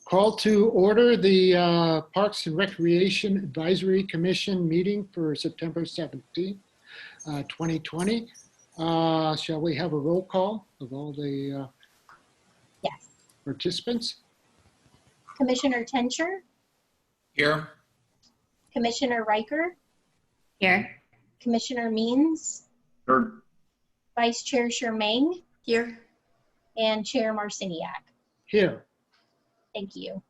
Call to order the Parks and Recreation Advisory Commission meeting for September 17th, 2020. Shall we have a roll call of all the Yes. participants? Commissioner Tencher, Here. Commissioner Riker, Here. Commissioner Means, Here. Vice Chair Shermaine, Here. and Chair Marciniak. Here. Thank you.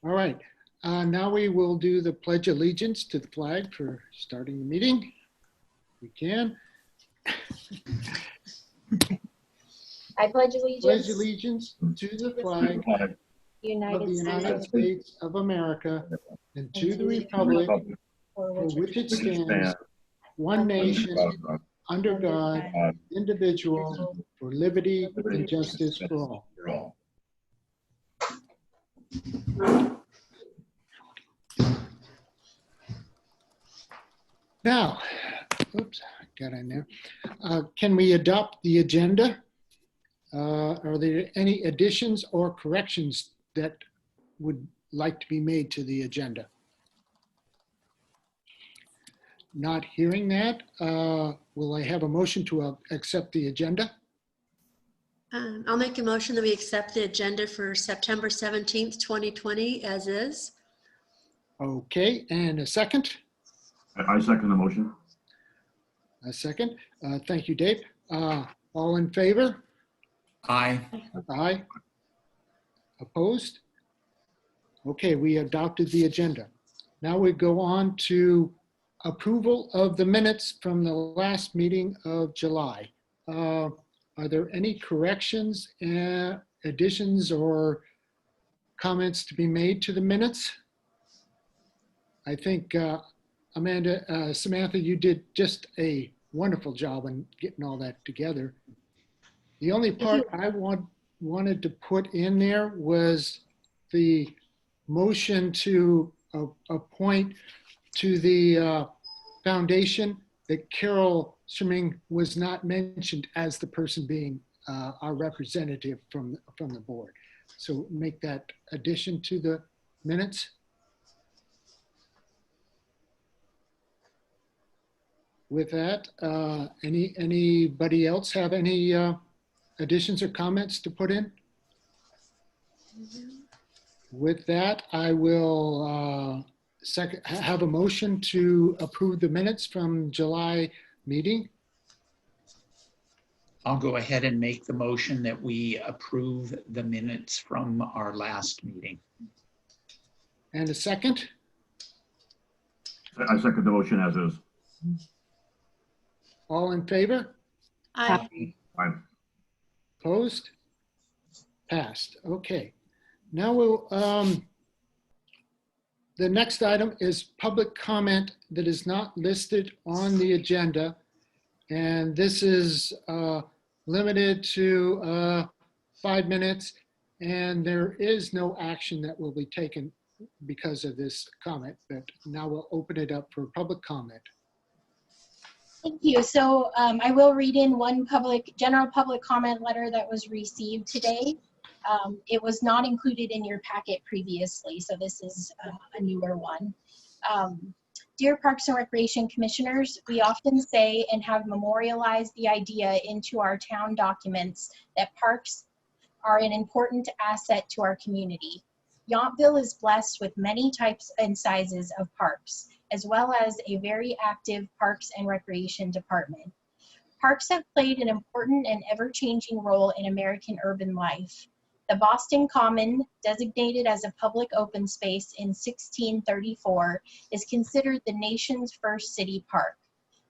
All right. Now we will do the Pledge of Allegiance to the flag for starting the meeting. We can. I pledge allegiance, Pledge allegiance to the flag of United the United States, States of America and to the republic for for which it Which stands, stands one nation, under God, God, indivisible, for liberty and justice for all. for all. Now, oops, got in there. Can we adopt the agenda? Are there any additions or corrections that would like to be made to the agenda? Not hearing that, will I have a motion to accept the agenda? I'll make a motion that we accept the agenda for September 17th, 2020 as is. Okay, and a second? I second the motion. A second. Thank you, Dave. All in favor? Aye. Aye. Opposed? Okay, we adopted the agenda. Now we go on to approval of the minutes from the last meeting of July. Are there any corrections, additions, or comments to be made to the minutes? I think, Samantha, you did just a wonderful job on getting all that together. The only part I wanted to put in there was the motion to appoint to the foundation that Carol Sherming was not mentioned as the person being our representative from the board. So make that addition to the minutes. With that, anybody else have any additions or comments to put in? With that, I will have a motion to approve the minutes from July meeting. I'll go ahead and make the motion that we approve the minutes from our last meeting. And a second? I second the motion as is. All in favor? Aye. Aye. Opposed? Passed. Okay. Now we'll, the next item is public comment that is not listed on the agenda. And this is limited to 5 minutes, and there is no action that will be taken because of this comment, but now we'll open it up for public comment. Thank you. So I will read in one general public comment letter that was received today. It was not included in your packet previously, so this is a newer one. Dear Parks and Recreation Commissioners, we often say and have memorialized the idea into our town documents that parks are an important asset to our community. Yountville is blessed with many types and sizes of parks, as well as a very active Parks and Recreation department. Parks have played an important and ever-changing role in American urban life. The Boston Common, designated as a public open space in 1634, is considered the nation's first city park.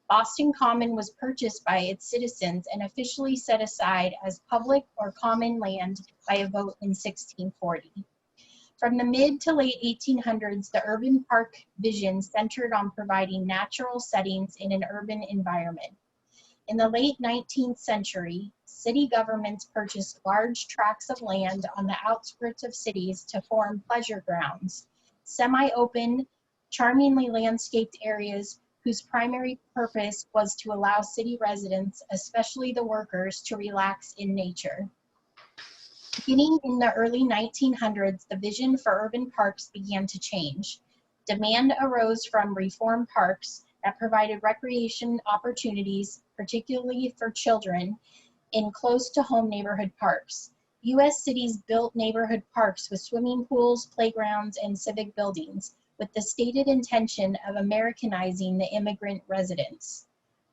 Boston Common was purchased by its citizens and officially set aside as public or common land by a vote in 1640. From the mid to late 1800s, the urban park vision centered on providing natural settings in an urban environment. In the late 19th century, city governments purchased large tracts of land on the outskirts of cities to form pleasure grounds, semi-open, charmingly landscaped areas whose primary purpose was to allow city residents, especially the workers, to relax in nature. Beginning in the early 1900s, the vision for urban parks began to change. Demand arose from reform parks that provided recreation opportunities, particularly for children, in close-to-home neighborhood parks. U.S. cities built neighborhood parks with swimming pools, playgrounds, and civic buildings, with the stated intention of Americanizing the immigrant residents.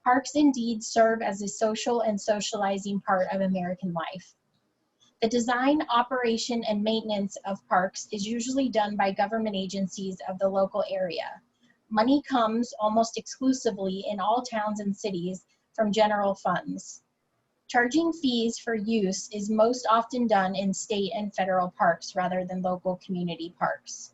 Parks indeed serve as a social and socializing part of American life. The design, operation, and maintenance of parks is usually done by government agencies of the local area. Money comes almost exclusively in all towns and cities from general funds. Charging fees for use is most often done in state and federal parks rather than local community parks.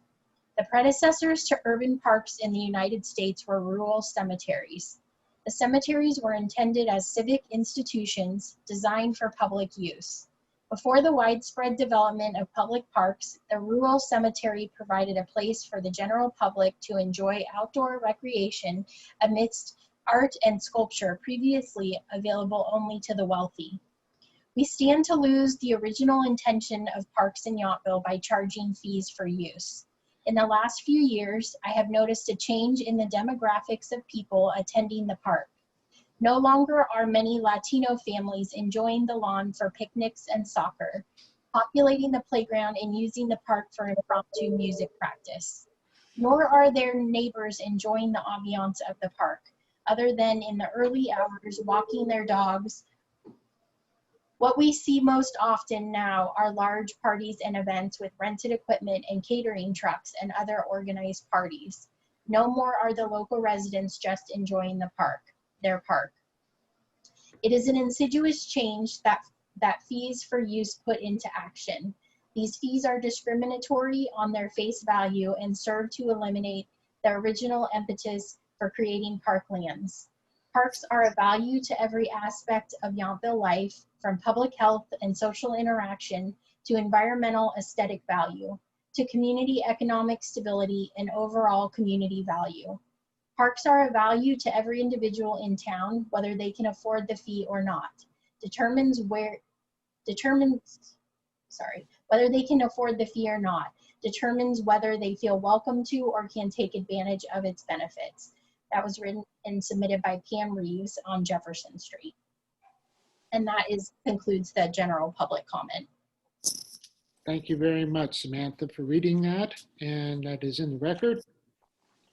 The predecessors to urban parks in the United States were rural cemeteries. The cemeteries were intended as civic institutions designed for public use. Before the widespread development of public parks, the rural cemetery provided a place for the general public to enjoy outdoor recreation amidst art and sculpture previously available only to the wealthy. We stand to lose the original intention of parks in Yountville by charging fees for use. In the last few years, I have noticed a change in the demographics of people attending the park. No longer are many Latino families enjoying the lawn for picnics and soccer, populating the playground and using the park for impromptu music practice. Nor are there neighbors enjoying the ambiance of the park, other than in the early hours walking their dogs. What we see most often now are large parties and events with rented equipment and catering trucks and other organized parties. No more are the local residents just enjoying the park, their park. It is an insidious change that fees for use put into action. These fees are discriminatory on their face value and serve to eliminate the original impetus for creating parklands. Parks are of value to every aspect of Yountville life, from public health and social interaction to environmental aesthetic value, to community economic stability and overall community value. Parks are of value to every individual in town, whether they can afford the fee or not. Whether they can afford the fee or not determines whether they feel welcome to or can take advantage of its benefits. That was written and submitted by Pam Reeves on Jefferson Street. And that concludes the general public comment. Thank you very much, Samantha, for reading that, and that is in the record.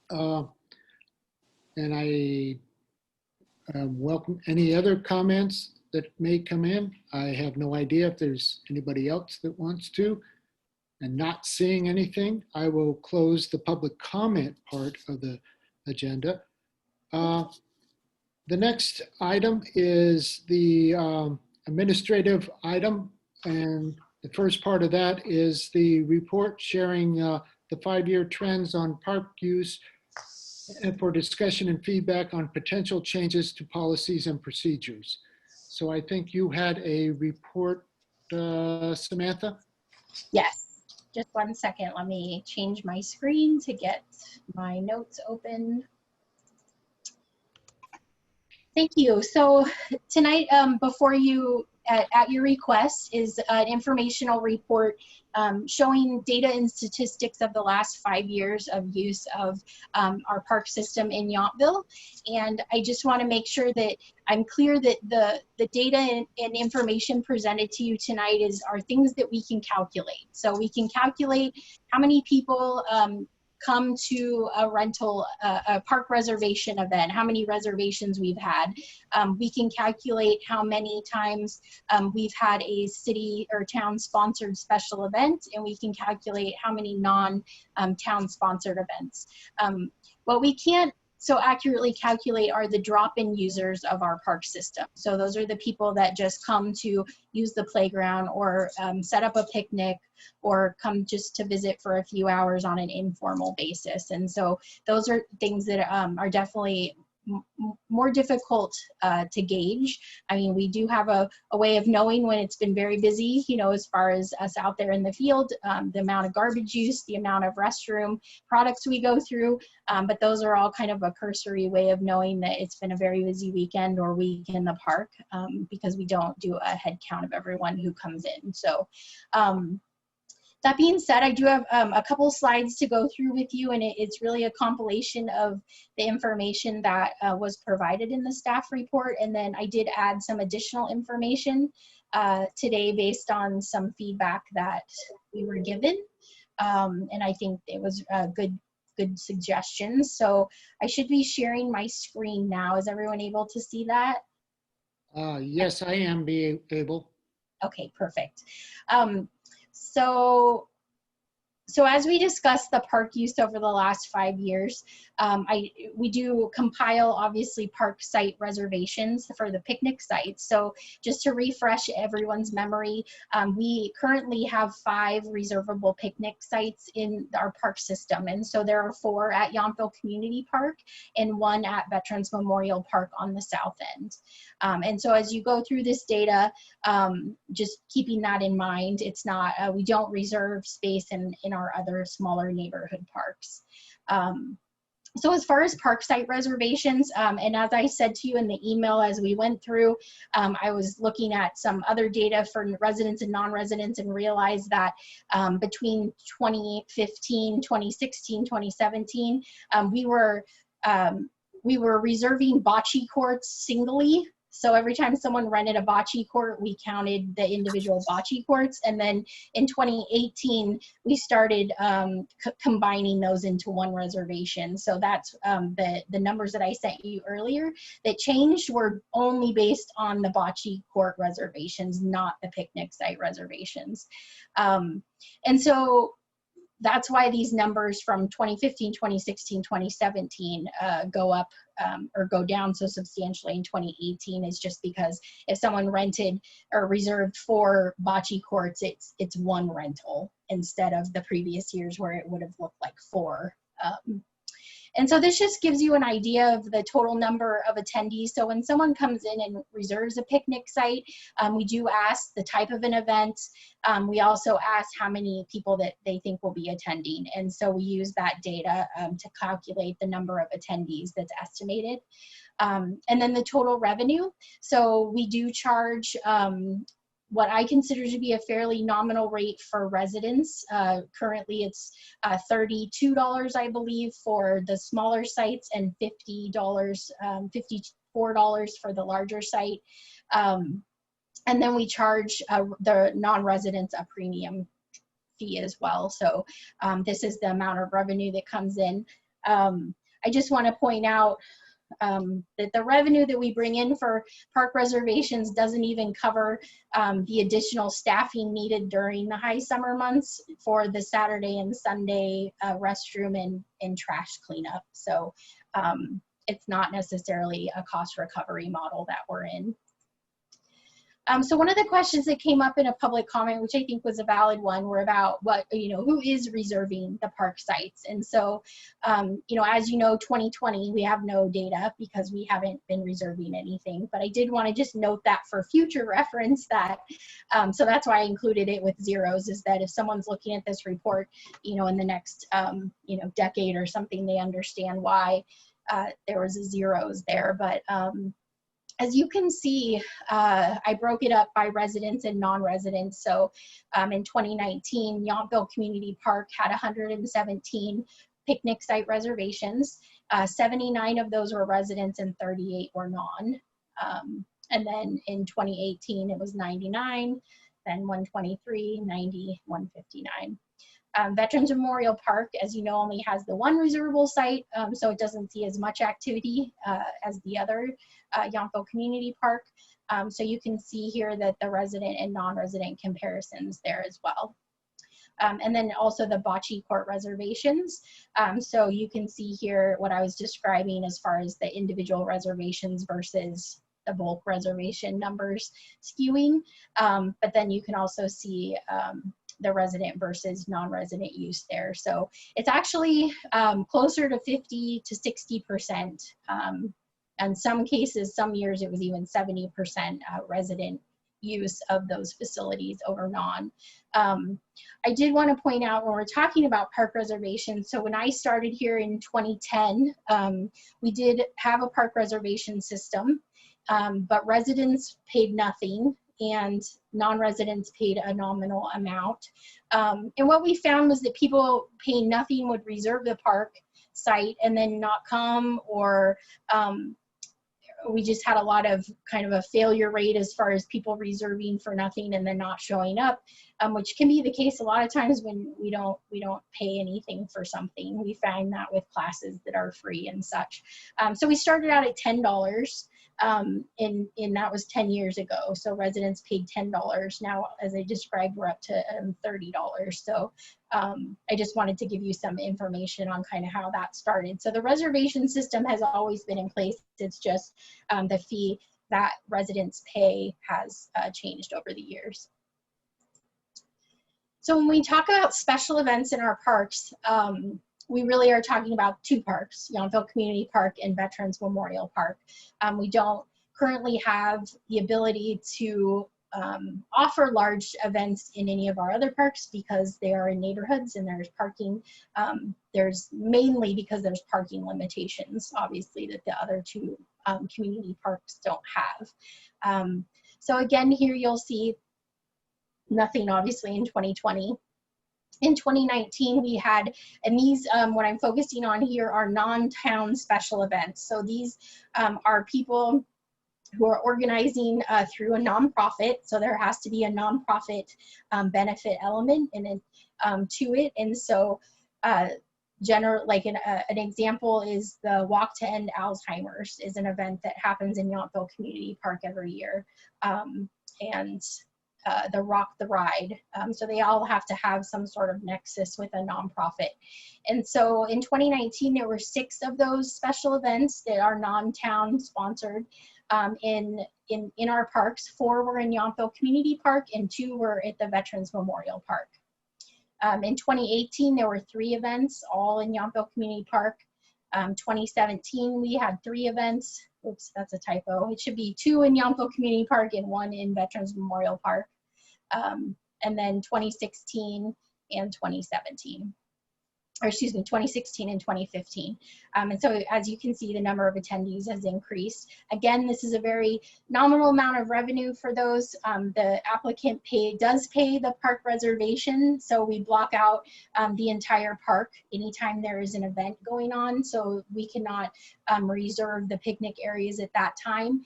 And I welcome any other comments that may come in. I have no idea if there's anybody else that wants to. And not seeing anything, I will close the public comment part of the agenda. The next item is the administrative item, and the first part of that is the report sharing the 5-year trends on park use and for discussion and feedback on potential changes to policies and procedures. So I think you had a report, Samantha? Yes, just 1 second. Let me change my screen to get my notes open. Thank you. So tonight, before you, at your request, is an informational report showing data and statistics of the last 5 years of use of our park system in Yountville. And I just want to make sure that I'm clear that the data and information presented to you tonight are things that we can calculate. So we can calculate how many people come to a park reservation event, how many reservations we've had. We can calculate how many times we've had a city or town sponsored special event, and we can calculate how many non-town sponsored events. What we can't so accurately calculate are the drop-in users of our park system. So those are the people that just come to use the playground or set up a picnic or come just to visit for a few hours on an informal basis. And so those are things that are definitely more difficult to gauge. I mean, we do have a way of knowing when it's been very busy, you know, as far as us out there in the field, the amount of garbage use, the amount of restroom products we go through, but those are all kind of a cursory way of knowing that it's been a very busy weekend or week in the park, because we don't do a head count of everyone who comes in. So that being said, I do have a couple slides to go through with you, and it's really a compilation of the information that was provided in the staff report. And then I did add some additional information today based on some feedback that we were given. And I think it was good suggestions. So I should be sharing my screen now. Is everyone able to see that? Yes, I am able. Okay, perfect. So as we discussed the park use over the last 5 years, we do compile obviously park site reservations for the picnic sites. So just to refresh everyone's memory, we currently have 5 reservable picnic sites in our park system. And so there are 4 at Yountville Community Park and 1 at Veterans Memorial Park on the south end. And so as you go through this data, just keeping that in mind, it's not, we don't reserve space in our other smaller neighborhood parks. So as far as park site reservations, and as I said to you in the email as we went through, I was looking at some other data for residents and non-residents and realized that between 2015, 2016, 2017, we were reserving bocce courts singly. So every time someone rented a bocce court, we counted the individual bocce courts. And then in 2018, we started combining those into one reservation. So that's the numbers that I sent you earlier that changed were only based on the bocce court reservations, not the picnic site reservations. And so that's why these numbers from 2015, 2016, 2017 go up or go down so substantially in 2018 is just because if someone rented or reserved 4 bocce courts, it's 1 rental instead of the previous years where it would have looked like 4. And so this just gives you an idea of the total number of attendees. So when someone comes in and reserves a picnic site, we do ask the type of an event. We also ask how many people that they think will be attending. And so we use that data to calculate the number of attendees that's estimated. And then the total revenue. So we do charge what I consider to be a fairly nominal rate for residents. Currently it's $32, I believe, for the smaller sites and $50, $54 for the larger site. And then we charge the non-residents a premium fee as well. So this is the amount of revenue that comes in. I just want to point out that the revenue that we bring in for park reservations doesn't even cover the additional staffing needed during the high summer months for the Saturday and Sunday restroom and trash cleanup. So it's not necessarily a cost recovery model that we're in. So one of the questions that came up in a public comment, which I think was a valid one, were about what, who is reserving the park sites. And so, as you know, 2020, we have no data because we haven't been reserving anything, but I did want to just note that for future reference that, so that's why I included it with zeros, is that if someone's looking at this report, in the next, decade or something, they understand why there was a zeros there. But as you can see, I broke it up by residents and non-residents. So in 2019, Yountville Community Park had 117 picnic site reservations. 79 of those were residents and 38 were non. And then in 2018, it was 99, then 123, 90, 159. Veterans Memorial Park, as you know, only has the 1 reservable site, so it doesn't see as much activity as the other Yountville Community Park. So you can see here that the resident and non-resident comparisons there as well. And then also the bocce court reservations. So you can see here what I was describing as far as the individual reservations versus the bulk reservation numbers skewing. But then you can also see the resident versus non-resident use there. So it's actually closer to 50 to 60% In some cases, some years, it was even 70% resident use of those facilities over non. I did want to point out when we're talking about park reservations, so when I started here in 2010, we did have a park reservation system, but residents paid nothing and non-residents paid a nominal amount. And what we found was that people paying nothing would reserve the park site and then not come, or we just had a lot of kind of a failure rate as far as people reserving for nothing and then not showing up, which can be the case a lot of times when we don't pay anything for something. We find that with classes that are free and such. So we started out at $10, and that was 10 years ago. So residents paid $10. Now, as I described, we're up to $30. So I just wanted to give you some information on kind of how that started. So the reservation system has always been in place. It's just the fee that residents pay has changed over the years. So when we talk about special events in our parks, we really are talking about two parks, Yountville Community Park and Veterans Memorial Park. We don't currently have the ability to offer large events in any of our other parks because they are in neighborhoods and there's parking. There's mainly because there's parking limitations, obviously, that the other two community parks don't have. So again, here you'll see nothing obviously in 2020. In 2019, we had, and these, what I'm focusing on here are non-town special events. So these are people who are organizing through a nonprofit. So there has to be a nonprofit benefit element in it, to it. And so like an example is the Walk to End Alzheimer's is an event that happens in Yountville Community Park every year. And the Rock the Ride. So they all have to have some sort of nexus with a nonprofit. And so in 2019, there were 6 of those special events that are non-town sponsored in our parks. 4 were in Yountville Community Park and 2 were at the Veterans Memorial Park. In 2018, there were 3 events, all in Yountville Community Park. 2017, we had 3 events. Oops, that's a typo. It should be 2 in Yountville Community Park and 1 in Veterans Memorial Park. And then 2016 and 2017. Or excuse me, 2016 and 2015. And so as you can see, the number of attendees has increased. Again, this is a very nominal amount of revenue for those. The applicant does pay the park reservation. So we block out the entire park anytime there is an event going on. So we cannot reserve the picnic areas at that time.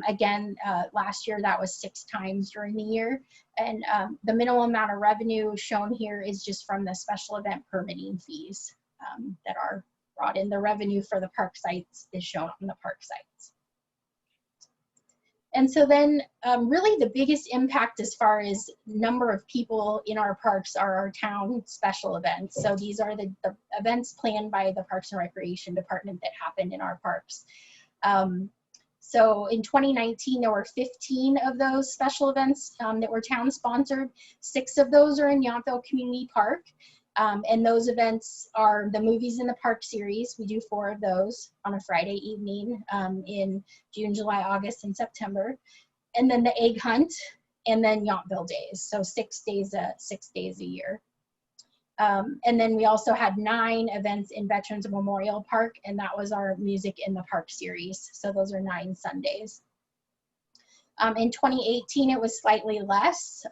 Again, last year that was 6 times during the year. And the minimum amount of revenue shown here is just from the special event permitting fees that are brought in. The revenue for the park sites is shown on the park sites. And so then really the biggest impact as far as number of people in our parks are our town special events. So these are the events planned by the Parks and Recreation Department that happen in our parks. So in 2019, there were 15 of those special events that were town sponsored. 6 of those are in Yountville Community Park. And those events are the Movies in the Park series. We do 4 of those on a Friday evening in June, July, August, and September. And then the Egg Hunt, and then Yountville Days. So 6 days a year. And then we also had 9 events in Veterans Memorial Park, and that was our Music in the Park series. So those are 9 Sundays. In 2018, it was slightly less.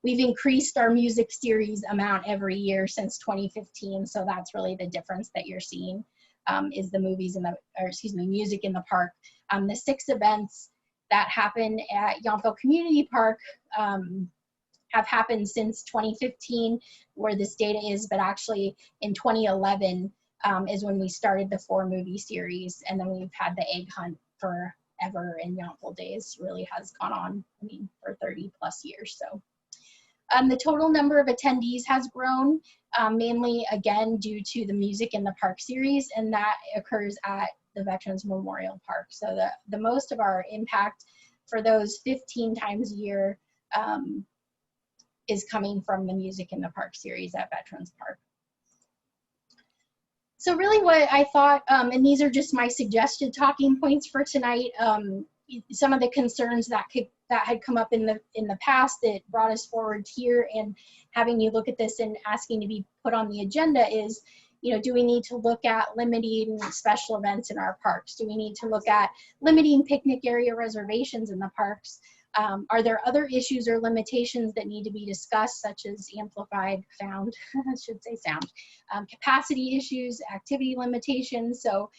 We've increased our music series amount every year since 2015. So that's really the difference that you're seeing is the Music in the Park. The 6 events that happen at Yountville Community Park have happened since 2015, where this data is, but actually in 2011 is when we started the 4 movie series, and then we've had the Egg Hunt forever, and Yountville Days really has gone on, I mean, for 30 plus years. So the total number of attendees has grown, mainly again due to the Music in the Park series, and that occurs at the Veterans Memorial Park. So the most of our impact for those 15 times a year is coming from the Music in the Park series at Veterans Park. So really what I thought, and these are just my suggested talking points for tonight, some of the concerns that had come up in the past that brought us forward here and having you look at this and asking to be put on the agenda is, do we need to look at limiting special events in our parks? Do we need to look at limiting picnic area reservations in the parks? Are there other issues or limitations that need to be discussed, such as capacity issues, activity limitations? So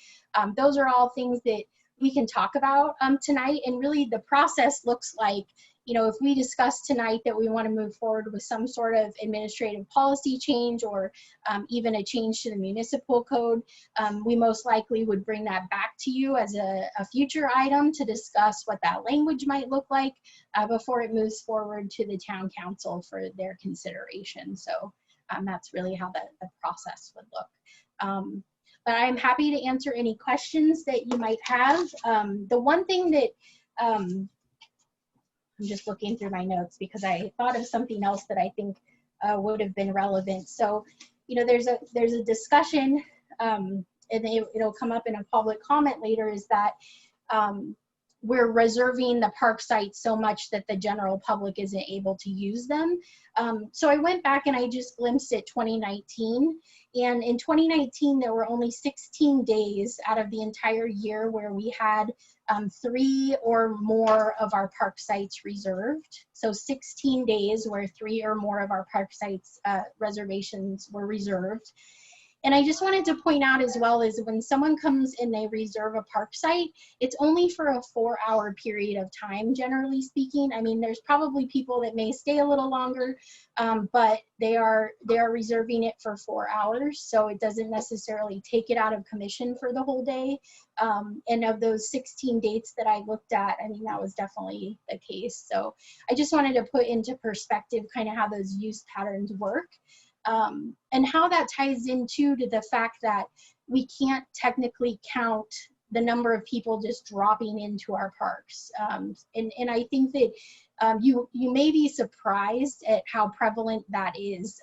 those are all things that we can talk about tonight. And really the process looks like, if we discuss tonight that we want to move forward with some sort of administrative policy change or even a change to the municipal code, we most likely would bring that back to you as a future item to discuss what that language might look like before it moves forward to the town council for their consideration. So that's really how the process would look. But I'm happy to answer any questions that you might have. The one thing that, I'm just looking through my notes because I thought of something else that I think would have been relevant. So, there's a discussion, and it'll come up in a public comment later, is that we're reserving the park sites so much that the general public isn't able to use them. So I went back and I just glimpsed at 2019. And in 2019, there were only 16 days out of the entire year where we had 3 or more of our park sites reserved. So 16 days where 3 or more of our park sites reservations were reserved. And I just wanted to point out as well is when someone comes and they reserve a park site, it's only for a 4-hour period of time, generally speaking. I mean, there's probably people that may stay a little longer, but they are reserving it for 4 hours. So it doesn't necessarily take it out of commission for the whole day. And of those 16 dates that I looked at, I mean, that was definitely the case. So I just wanted to put into perspective kind of how those use patterns work. And how that ties into to the fact that we can't technically count the number of people just dropping into our parks. And I think that you may be surprised at how prevalent that is.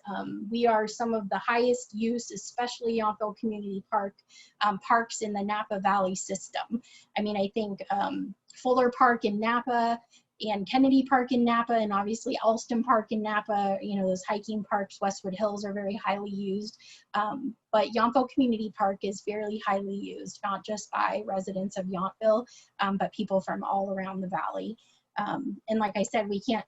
We are some of the highest use, especially Yountville Community Park, parks in the Napa Valley system. I mean, I think Fuller Park in Napa, and Kennedy Park in Napa, and obviously Alston Park in Napa, those hiking parks, Westwood Hills, are very highly used. But Yountville Community Park is fairly highly used, not just by residents of Yountville, but people from all around the valley. And like I said, we can't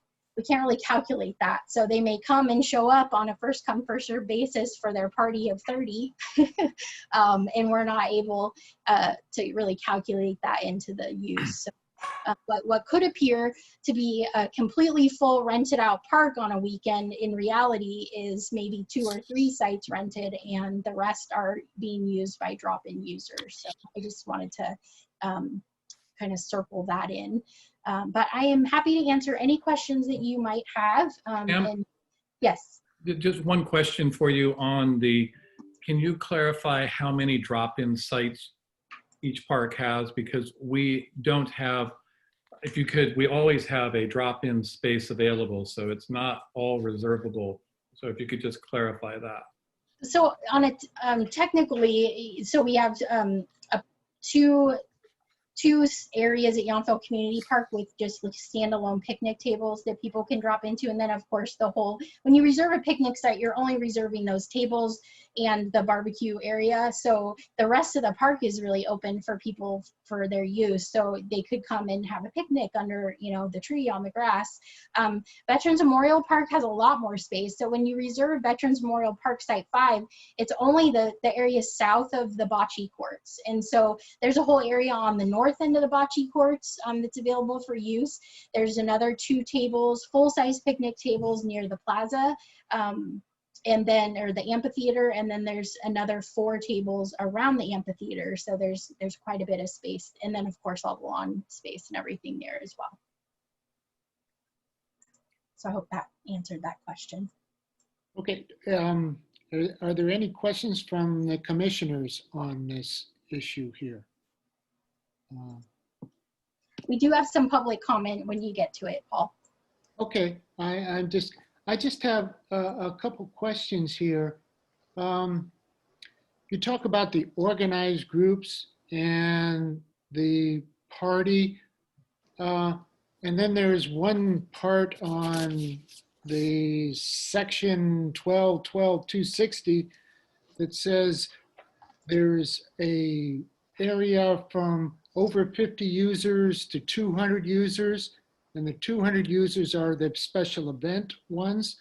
really calculate that. So they may come and show up on a first come, first served basis for their party of 30. And we're not able to really calculate that into the use. So, but what could appear to be a completely full rented out park on a weekend, in reality is maybe 2 or 3 sites rented and the rest are being used by drop-in users. So I just wanted to kind of circle that in. But I am happy to answer any questions that you might have. And yes. Just one question for you on can you clarify how many drop-in sites each park has? Because we don't have, if you could, we always have a drop-in space available, so it's not all reservable. So if you could just clarify that. So on it, technically, so we have two areas at Yountville Community Park with just standalone picnic tables that people can drop into. And then of course when you reserve a picnic site, you're only reserving those tables and the barbecue area. So the rest of the park is really open for people for their use. So they could come and have a picnic under, the tree on the grass. Veterans Memorial Park has a lot more space. So when you reserve Veterans Memorial Park Site 5, it's only the area south of the bocce courts. And so there's a whole area on the north end of the bocce courts that's available for use. There's another 2 tables, full-size picnic tables near the plaza, or the amphitheater, and then there's another 4 tables around the amphitheater. So there's quite a bit of space, and then of course all the lawn space and everything there as well. So I hope that answered that question. Okay, are there any questions from the commissioners on this issue here? We do have some public comment when you get to it, Paul. Okay, I just have a couple questions here. you talk about the organized groups and the party. And then there's one part on the section 12.12.260 that says there's a area from over 50 users to 200 users, and the 200 users are the special event ones.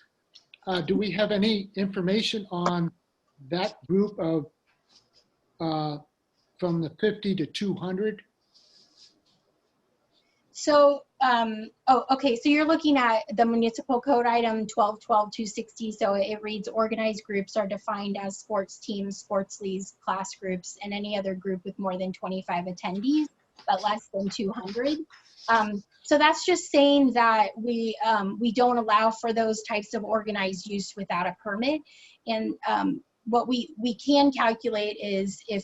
Do we have any information on that group of from the 50 to 200? So, oh, okay, so you're looking at the municipal code item 12.12.260. So it reads organized groups are defined as sports teams, sports leagues, class groups, and any other group with more than 25 attendees, but less than 200. So that's just saying that we don't allow for those types of organized use without a permit. And what we can calculate is if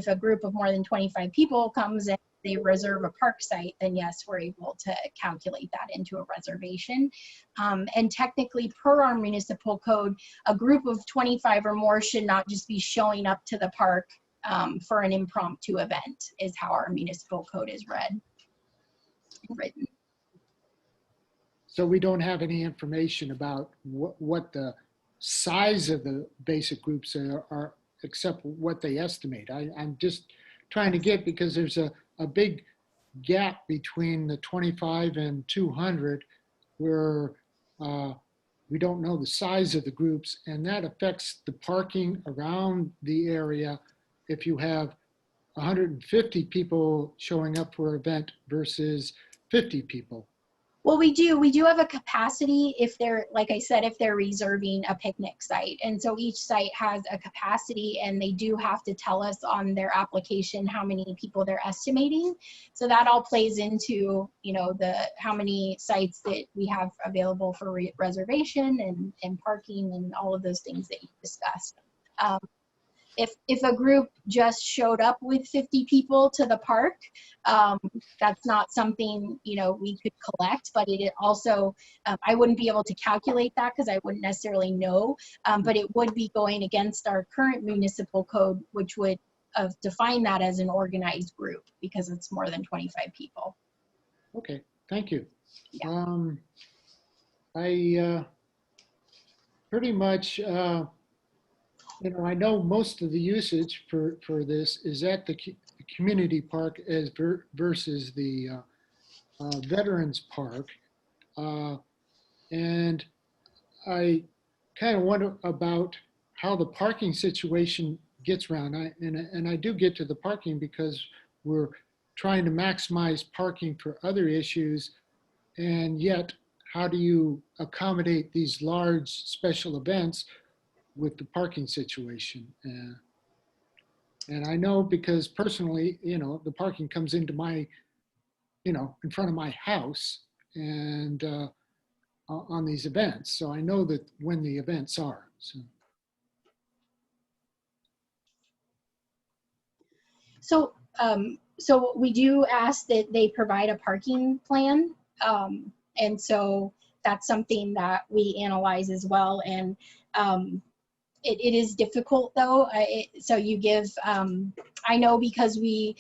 a group of more than 25 people comes and they reserve a park site, then yes, we're able to calculate that into a reservation. And technically, per our municipal code, a group of 25 or more should not just be showing up to the park for an impromptu event, is how our municipal code is written. So we don't have any information about what the size of the basic groups are except what they estimate. I'm just trying to get, because there's a big gap between the 25 and 200 where we don't know the size of the groups, and that affects the parking around the area. If you have 150 people showing up for an event versus 50 people. Well, we do have a capacity if they're, like I said, if they're reserving a picnic site. And so each site has a capacity, and they do have to tell us on their application how many people they're estimating. So that all plays into, you know, how many sites that we have available for reservation and parking and all of those things that you discussed. If a group just showed up with 50 people to the park, that's not something, you know, we could collect, but it also, I wouldn't be able to calculate that because I wouldn't necessarily know, but it would be going against our current municipal code, which would define that as an organized group because it's more than 25 people. Okay, thank you. Yeah. I pretty much, you know, I know most of the usage for this is at the community park as versus the Veterans Park. And I kind of wonder about how the parking situation gets around. And I do get to the parking because we're trying to maximize parking for other issues. And yet, how do you accommodate these large special events with the parking situation? And I know because personally, you know, the parking comes into my, you know, in front of my house and on these events. So I know that when the events are. So we do ask that they provide a parking plan. And so that's something that we analyze as well. And it is difficult though. So you give, I know because we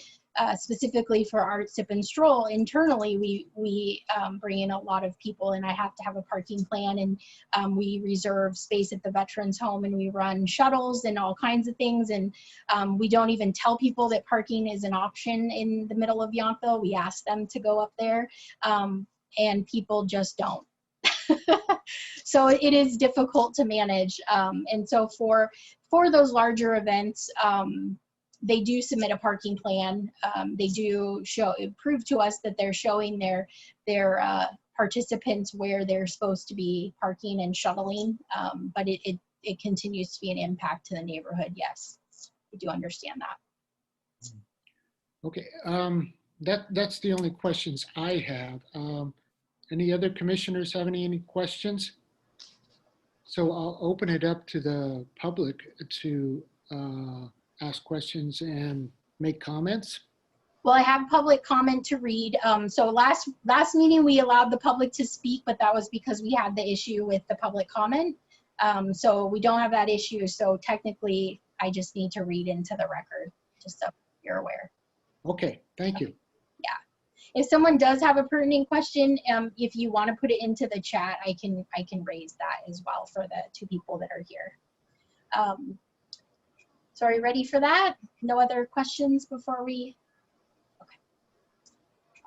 specifically for Art Sip and Stroll internally, we bring in a lot of people, and I have to have a parking plan, and we reserve space at the Veterans Home, and we run shuttles and all kinds of things. And we don't even tell people that parking is an option in the middle of Yountville. We ask them to go up there, and people just don't. So it is difficult to manage. And so for those larger events, they do submit a parking plan. They do prove to us that they're showing their participants where they're supposed to be parking and shuttling. But it continues to be an impact to the neighborhood. Yes, I do understand that. Okay, that's the only questions I have. Any other commissioners have any questions? So I'll open it up to the public to ask questions and make comments. Well, I have public comment to read. So last meeting we allowed the public to speak, but that was because we had the issue with the public comment. So we don't have that issue. So technically I just need to read into the record, just so you're aware. Okay, thank you. If someone does have a pertinent question, if you want to put it into the chat, I can raise that as well for the 2 people that are here. So are you ready for that? No other questions before we? Okay.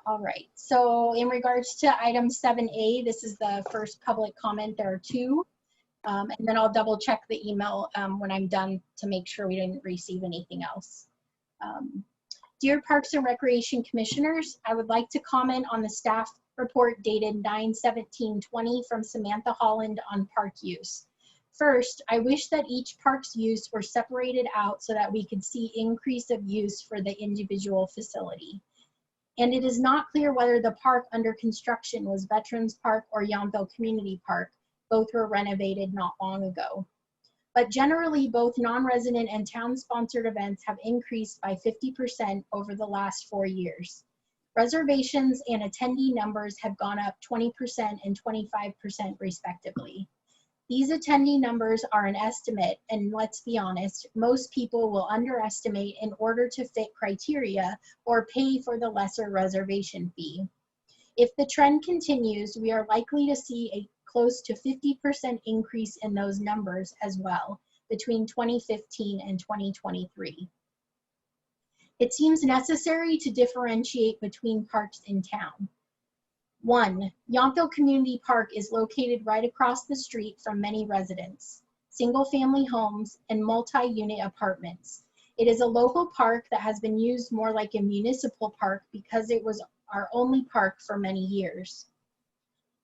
All right. So in regards to item 7A, this is the first public comment. There are 2. And then I'll double check the email when I'm done to make sure we didn't receive anything else. Dear Parks and Recreation Commissioners, I would like to comment on the staff report dated 9/17/20 from Samantha Holland on park use. First, I wish that each park's use were separated out so that we could see increase of use for the individual facility. And it is not clear whether the park under construction was Veterans Park or Yountville Community Park. Both were renovated not long ago. But generally, both non-resident and town-sponsored events have increased by 50% over the last 4 years. Reservations and attendee numbers have gone up 20% and 25% respectively. These attendee numbers are an estimate, and let's be honest, most people will underestimate in order to fit criteria or pay for the lesser reservation fee. If the trend continues, we are likely to see a close to 50% increase in those numbers as well between 2015 and 2023. It seems necessary to differentiate between parks in town. 1, Yountville Community Park is located right across the street from many residents, single-family homes, and multi-unit apartments. It is a local park that has been used more like a municipal park because it was our only park for many years.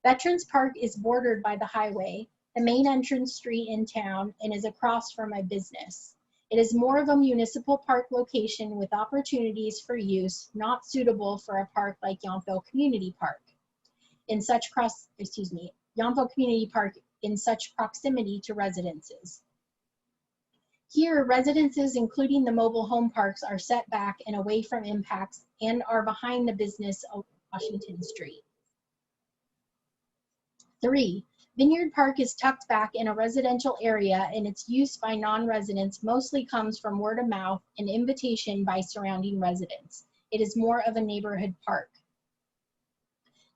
Veterans Park is bordered by the highway, the main entrance street in town, and is across from my business. It is more of a municipal park location with opportunities for use not suitable for a park like Yountville Community Park. Yountville Community Park in such proximity to residences. Here, residences, including the mobile home parks, are set back and away from impacts and are behind the business of Washington Street. 3, Vineyard Park is tucked back in a residential area, and its use by non-residents mostly comes from word of mouth and invitation by surrounding residents. It is more of a neighborhood park.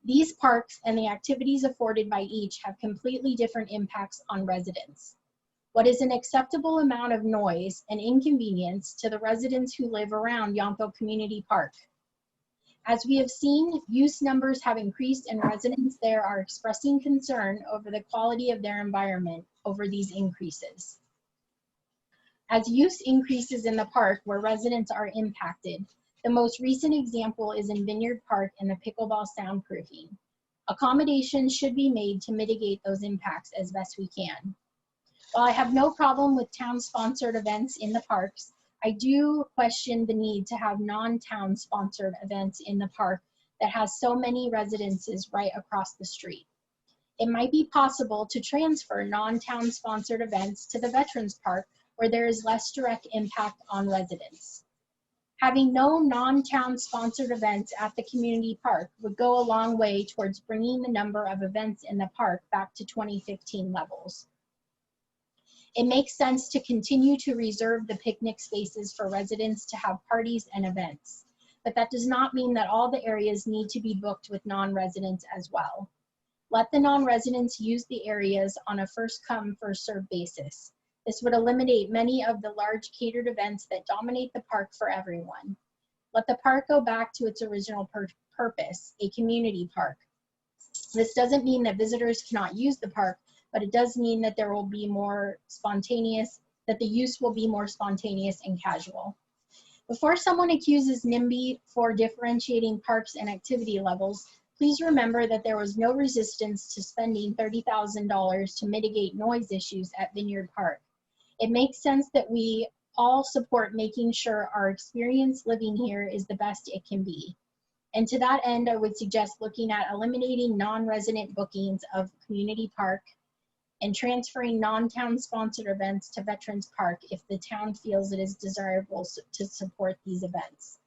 These parks and the activities afforded by each have completely different impacts on residents. What is an acceptable amount of noise and inconvenience to the residents who live around Yountville Community Park? As we have seen, use numbers have increased and residents there are expressing concern over the quality of their environment over these increases. As use increases in the park where residents are impacted, the most recent example is in Vineyard Park and the pickleball soundproofing. Accommodations should be made to mitigate those impacts as best we can. While I have no problem with town-sponsored events in the parks, I do question the need to have non-town sponsored events in the park that has so many residences right across the street. It might be possible to transfer non-town sponsored events to the Veterans Park where there is less direct impact on residents. Having no non-town sponsored events at the community park would go a long way towards bringing the number of events in the park back to 2015 levels. It makes sense to continue to reserve the picnic spaces for residents to have parties and events, but that does not mean that all the areas need to be booked with non-residents as well. Let the non-residents use the areas on a first come, first served basis. This would eliminate many of the large catered events that dominate the park for everyone. Let the park go back to its original purpose, a community park. This doesn't mean that visitors cannot use the park, but it does mean that there will be more spontaneous, that the use will be more spontaneous and casual. Before someone accuses NIMBY for differentiating parks and activity levels, please remember that there was no resistance to spending $30,000 to mitigate noise issues at Vineyard Park. It makes sense that we all support making sure our experience living here is the best it can be. And to that end, I would suggest looking at eliminating non-resident bookings of Community Park and transferring non-town sponsored events to Veterans Park if the town feels it is desirable to support these events.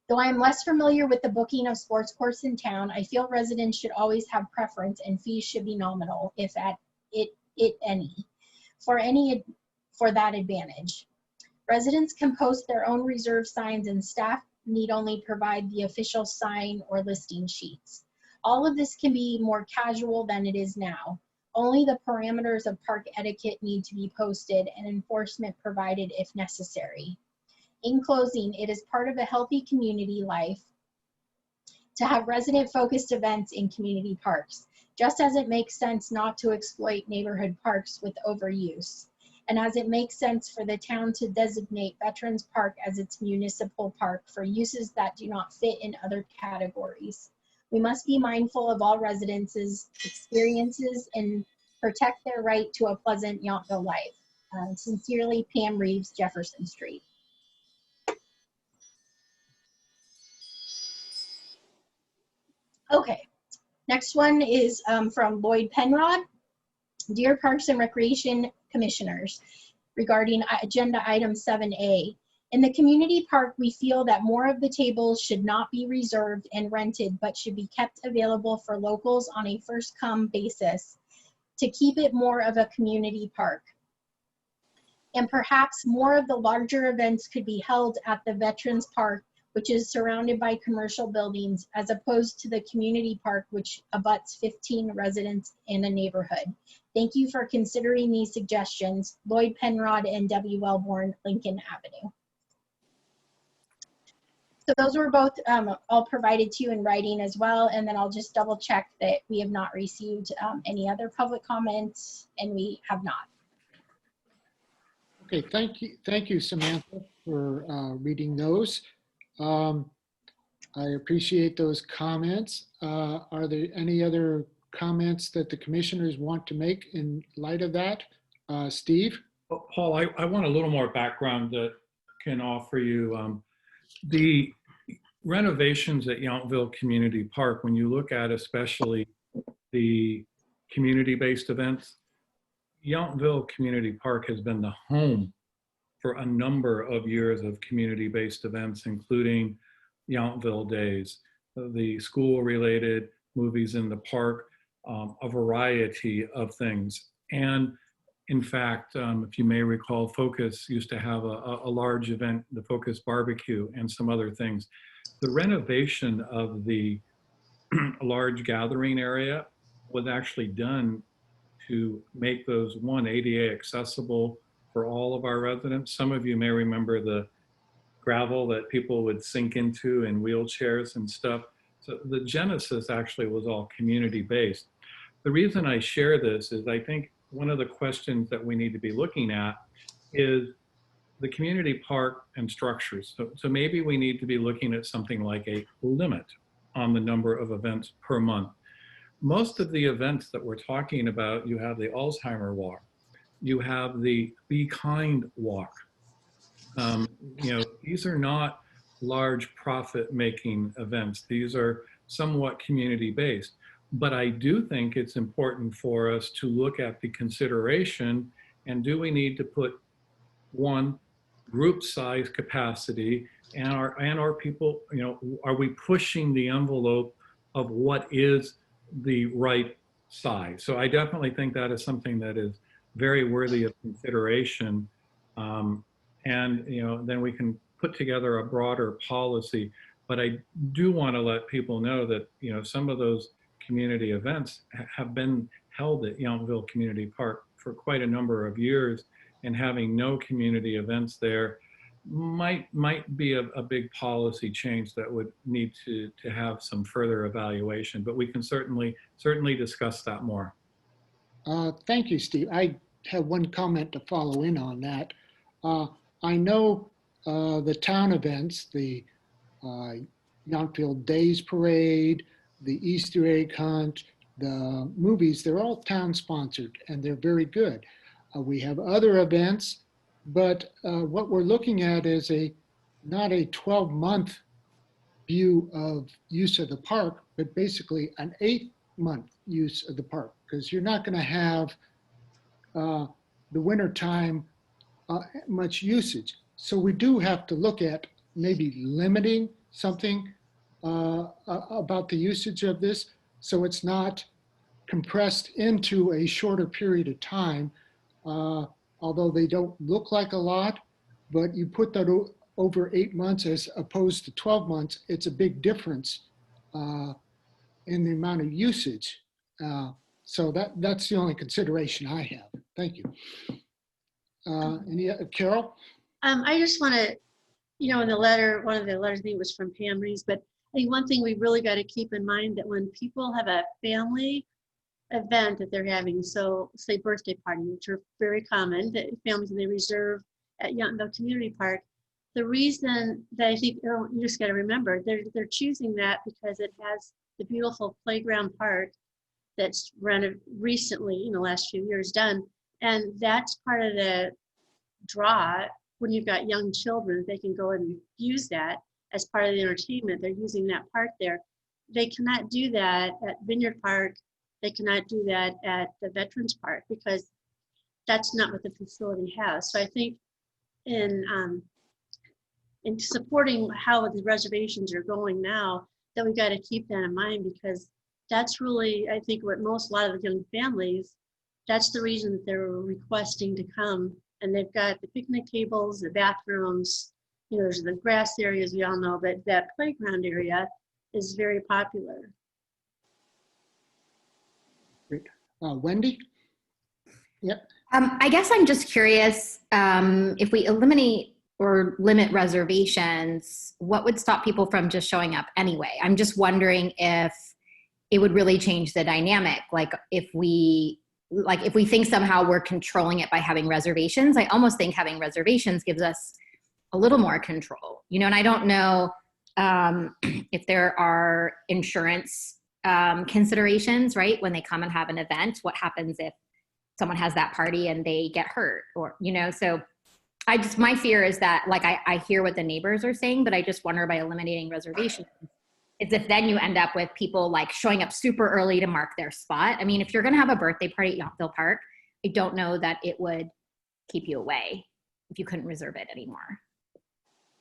Though I am less familiar with the booking of sports courts in town, I feel residents should always have preference and fees should be nominal, if at it any. for that advantage. Residents can post their own reserve signs and staff need only provide the official sign or listing sheets. All of this can be more casual than it is now. Only the parameters of park etiquette need to be posted and enforcement provided if necessary. In closing, it is part of a healthy community life to have resident-focused events in community parks, just as it makes sense not to exploit neighborhood parks with overuse, and as it makes sense for the town to designate Veterans Park as its municipal park for uses that do not fit in other categories. We must be mindful of all residents' experiences and protect their right to a pleasant Yountville life. Sincerely, Pam Reeves, Jefferson Street. Okay, next one is from Lloyd Penrod. Dear Parks and Recreation Commissioners, regarding agenda item 7A. In the community park, we feel that more of the tables should not be reserved and rented, but should be kept available for locals on a first-come basis to keep it more of a community park. And perhaps more of the larger events could be held at the Veterans Park, which is surrounded by commercial buildings, as opposed to the community park, which abuts 15 residents in a neighborhood. Thank you for considering these suggestions. Lloyd Penrod and W. Wellborn, Lincoln Avenue. So those were both all provided to you in writing as well. And then I'll just double check that we have not received any other public comments, and we have not. Okay, thank you, Samantha, for reading those. I appreciate those comments. Are there any other comments that the commissioners want to make in light of that? Steve? Paul, I want a little more background that can offer you. The renovations at Yountville Community Park, when you look at especially the community-based events, Yountville Community Park has been the home for a number of years of community-based events, including Yountville Days, the school-related movies in the park, a variety of things. And in fact, if you may recall, Focus used to have a large event, the Focus Barbecue, and some other things. The renovation of the large gathering area was actually done to make those, one, ADA accessible for all of our residents. Some of you may remember the gravel that people would sink into in wheelchairs and stuff. So the genesis actually was all community-based. The reason I share this is I think one of the questions that we need to be looking at is the community park and structures. So maybe we need to be looking at something like a limit on the number of events per month. Most of the events that we're talking about, you have the Alzheimer Walk, you have the Be Kind Walk. These are not large profit-making events. These are somewhat community-based. But I do think it's important for us to look at the consideration, and do we need to put, one, group size capacity, and are people, are we pushing the envelope of what is the right size? So I definitely think that is something that is very worthy of consideration. And then we can put together a broader policy. But I do want to let people know that some of those community events have been held at Yountville Community Park for quite a number of years, and having no community events there might be a big policy change that would need to have some further evaluation. But we can certainly discuss that more. Thank you, Steve. I have one comment to follow in on that. I know the town events, the Yountville Days Parade, the Easter egg hunt, the movies, they're all town sponsored and they're very good. We have other events, but what we're looking at is not a 12-month view of use of the park, but basically an 8-month use of the park, because you're not going to have the wintertime much usage. So we do have to look at maybe limiting something about the usage of this, so it's not compressed into a shorter period of time. although they don't look like a lot, but you put that over 8 months as opposed to 12 months, it's a big difference in the amount of usage. So that's the only consideration I have. Thank you. Carol? I just want to, in the letter, one of the letters, I think it was from Pam Reeves, but I think one thing we really got to keep in mind that when people have a family event that they're having, so say birthday party, which are very common, that families they reserve at Yountville Community Park. The reason that I think you just got to remember, they're choosing that because it has the beautiful playground park that's recently, in the last few years, done, and that's part of the draw. When you've got young children, they can go and use that as part of the entertainment. They're using that park there. They cannot do that at Vineyard Park. They cannot do that at the Veterans Park because that's not what the facility has. So I think in supporting how the reservations are going now, that we got to keep that in mind, because that's really, I think, what a lot of the young families, that's the reason that they're requesting to come. And they've got the picnic tables, the bathrooms, there's the grass areas, we all know, but that playground area is very popular. Great. Wendy? Yep. I guess I'm just curious, if we eliminate or limit reservations, what would stop people from just showing up anyway? I'm just wondering if it would really change the dynamic. Like if we think somehow we're controlling it by having reservations, I almost think having reservations gives us a little more control, and I don't know if there are insurance considerations, right? When they come and have an event, what happens if someone has that party and they get hurt, or, so my fear is that, like, I hear what the neighbors are saying, but I just wonder, by eliminating reservations, is if then you end up with people like showing up super early to mark their spot. I mean, if you're going to have a birthday party at Yountville Park, I don't know that it would keep you away if you couldn't reserve it anymore.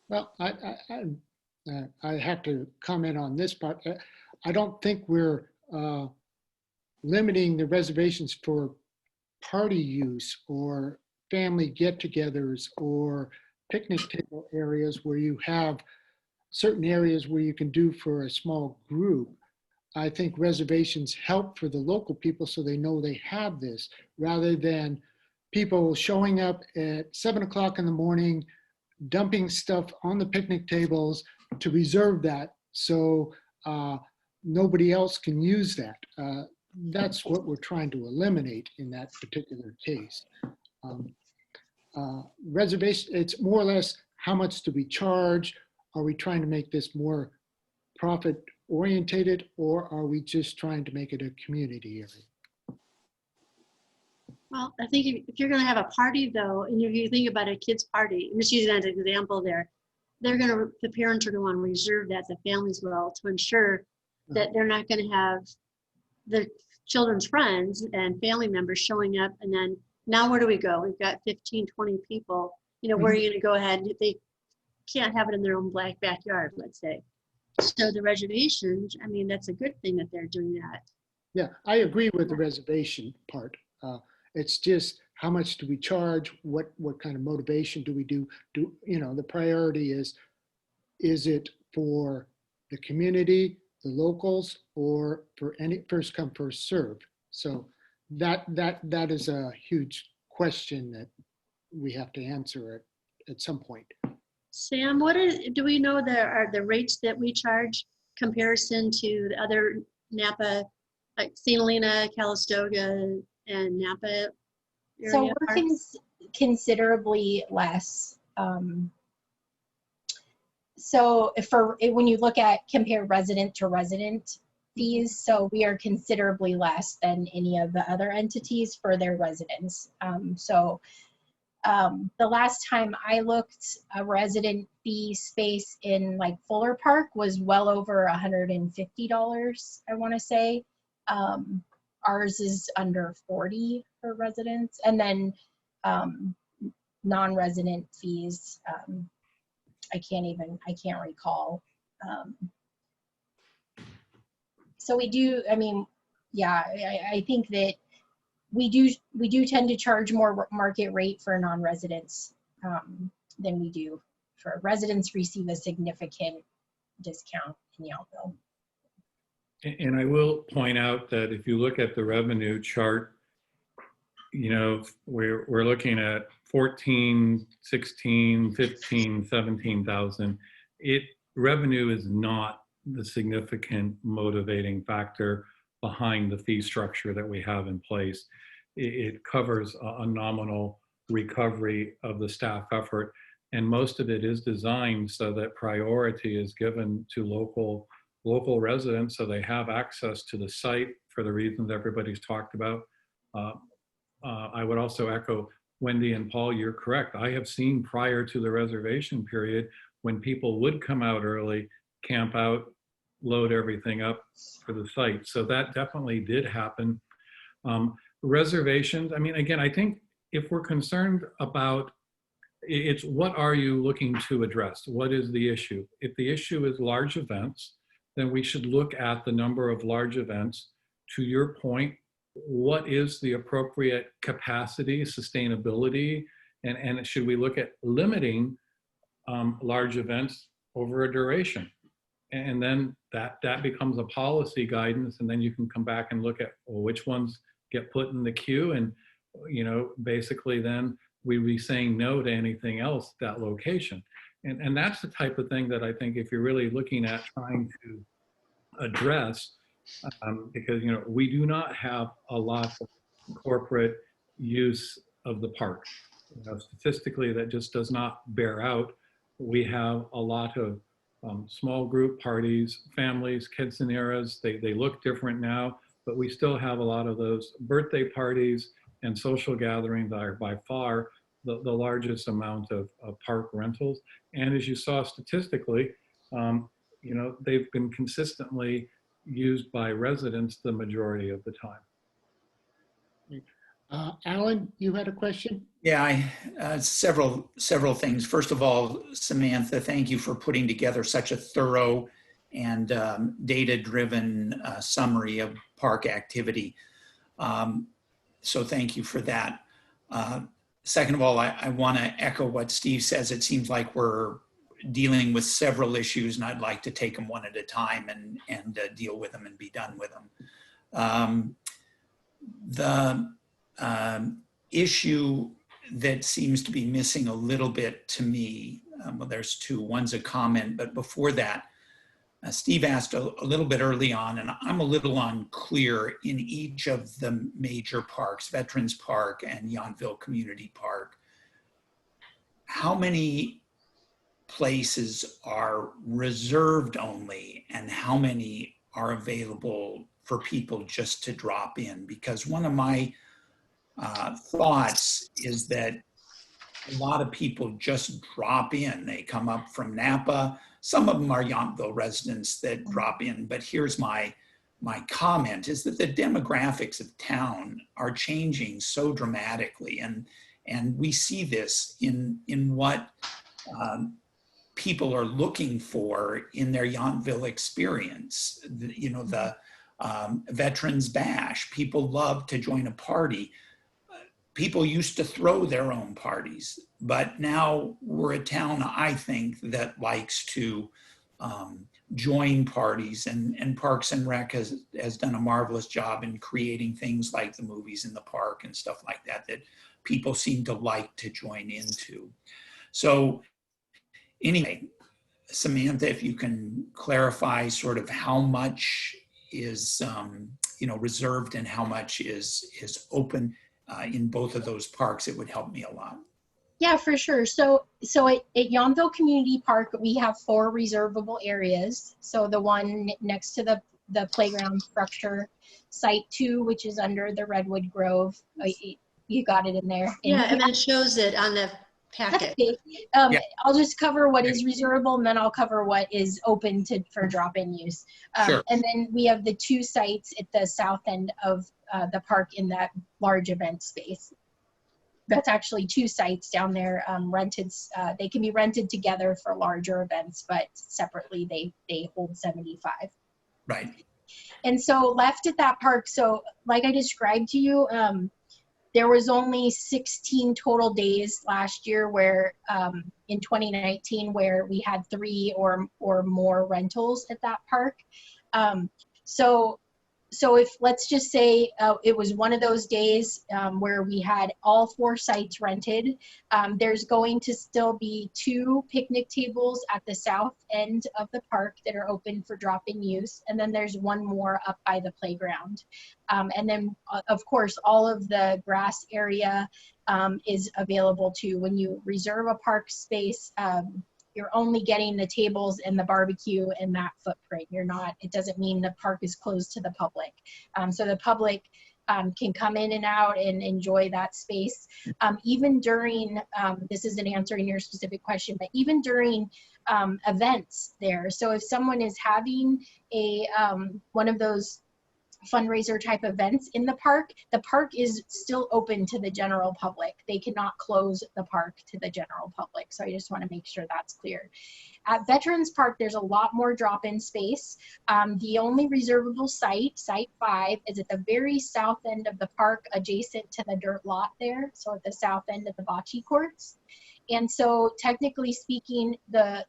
Well, I have to comment on this part. I don't think we're limiting the reservations for party use or family get-togethers or picnic table areas where you have certain areas where you can do for a small group. I think reservations help for the local people so they know they have this, rather than people showing up at 7 o'clock in the morning, dumping stuff on the picnic tables to reserve that so nobody else can use that. That's what we're trying to eliminate in that particular case. Reservation, it's more or less, how much do we charge? Are we trying to make this more profit orientated, or are we just trying to make it a community area? Well, I think if you're going to have a party, though, and if you think about a kid's party, I'm just using that as an example there, the parents are going to want to reserve that, the families will, to ensure that they're not going to have the children's friends and family members showing up. And then now where do we go? We've got 15, 20 people, where are you going to go ahead if they can't have it in their own black backyard, let's say. So the reservations, I mean, that's a good thing that they're doing that. Yeah, I agree with the reservation part. It's just, how much do we charge? What kind of motivation do we do? The priority is it for the community, the locals, or for any first come, first serve? So that is a huge question that we have to answer at some point. Sam, do we know the rates that we charge comparison to the other Napa, like St. Helena, Calistoga, and Napa area? So we're considerably less. So when you compare resident to resident fees, so we are considerably less than any of the other entities for their residents. The last time I looked, a resident fee space in like Fuller Park was well over $150, I want to say. Ours is under 40 for residents. And then non-resident fees, I can't recall. So we do, I mean, yeah, I think that we do tend to charge more market rate for non-residents than we do for residents. Receive a significant discount in Yountville. And I will point out that if you look at the revenue chart, you know, we're looking at 14, 16, 15, 17,000. Revenue is not the significant motivating factor behind the fee structure that we have in place. It covers a nominal recovery of the staff effort, and most of it is designed so that priority is given to local residents, so they have access to the site for the reasons everybody's talked about. I would also echo Wendy and Paul, you're correct. I have seen prior to the reservation period when people would come out early, camp out, load everything up for the site. So that definitely did happen. Reservations, I mean, again, I think if we're concerned about, it's what are you looking to address? What is the issue? If the issue is large events, then we should look at the number of large events. To your point, what is the appropriate capacity, sustainability, and should we look at limiting large events over a duration? And then that becomes a policy guidance, and then you can come back and look at, well, which ones get put in the queue, and you know, basically then we'd be saying no to anything else that location. And that's the type of thing that I think if you're really looking at trying to address, because you know, we do not have a lot of corporate use of the park. You know, statistically, that just does not bear out. We have a lot of small group parties, families, quinceañeras. They look different now, but we still have a lot of those birthday parties and social gatherings that are by far the largest amount of park rentals. And as you saw statistically, you know, they've been consistently used by residents the majority of the time. Alan, you had a question? Yeah, several things. First of all, Samantha, thank you for putting together such a thorough and data-driven summary of park activity. So thank you for that. Second of all, I want to echo what Steve says. It seems like we're dealing with several issues, and I'd like to take them one at a time and deal with them and be done with them. The issue that seems to be missing a little bit to me, well, there's two. One's a comment, but before that, Steve asked a little bit early on, and I'm a little unclear in each of the major parks, Veterans Park and Yountville Community Park, how many places are reserved only and how many are available for people just to drop in? Because one of my thoughts is that a lot of people just drop in. They come up from Napa. Some of them are Yountville residents that drop in, but here's my comment is that the demographics of town are changing so dramatically, and we see this in what people are looking for in their Yountville experience. You know, the Veterans Bash, people love to join a party. People used to throw their own parties, but now we're a town, I think, that likes to join parties, and Parks and Rec has done a marvelous job in creating things like the movies in the park and stuff like that people seem to like to join into. So anyway, Samantha, if you can clarify sort of how much is you know, reserved and how much is open in both of those parks, it would help me a lot. Yeah, for sure. So at Yountville Community Park, we have 4 reservable areas. So the one next to the playground structure, Site 2, which is under the Redwood Grove. You got it in there. Yeah, and then it shows it on the packet. Okay. Yeah. I'll just cover what is reservable, and then I'll cover what is open for drop-in use. Sure. And then we have the 2 sites at the south end of the park in that large event space. That's actually 2 sites down there, rented. They can be rented together for larger events, but separately they hold 75. Right. And so left at that park, so like I described to you, There was only 16 total days last year where, in 2019, where we had 3 or more rentals at that park. So if, let's just say it was one of those days where we had all 4 sites rented, there's going to still be 2 picnic tables at the south end of the park that are open for drop-in use. And then there's 1 more up by the playground. And then of course, all of the grass area is available too. When you reserve a park space, you're only getting the tables and the barbecue in that footprint. You're not, it doesn't mean the park is closed to the public. So the public can come in and out and enjoy that space. Even during, this isn't answering your specific question, but even during events there. So if someone is having a, one of those fundraiser type events in the park is still open to the general public. They cannot close the park to the general public. So I just want to make sure that's clear. At Veterans Park, there's a lot more drop-in space. The only reservable site, Site 5, is at the very south end of the park, adjacent to the dirt lot there. So at the south end of the bocce courts. And so technically speaking,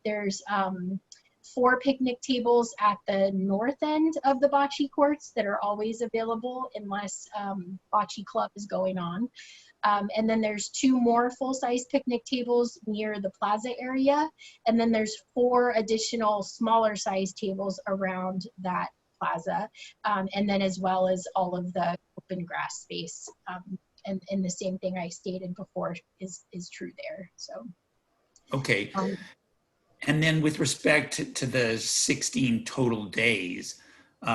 there's 4 picnic tables at the north end of the bocce courts that are always available unless bocce club is going on. And then there's 2 more full-size picnic tables near the plaza area. And then there's 4 additional smaller size tables around that plaza. And then as well as all of the open grass space. And the same thing I stated before is true there, so. Okay. And then with respect to the 16 total days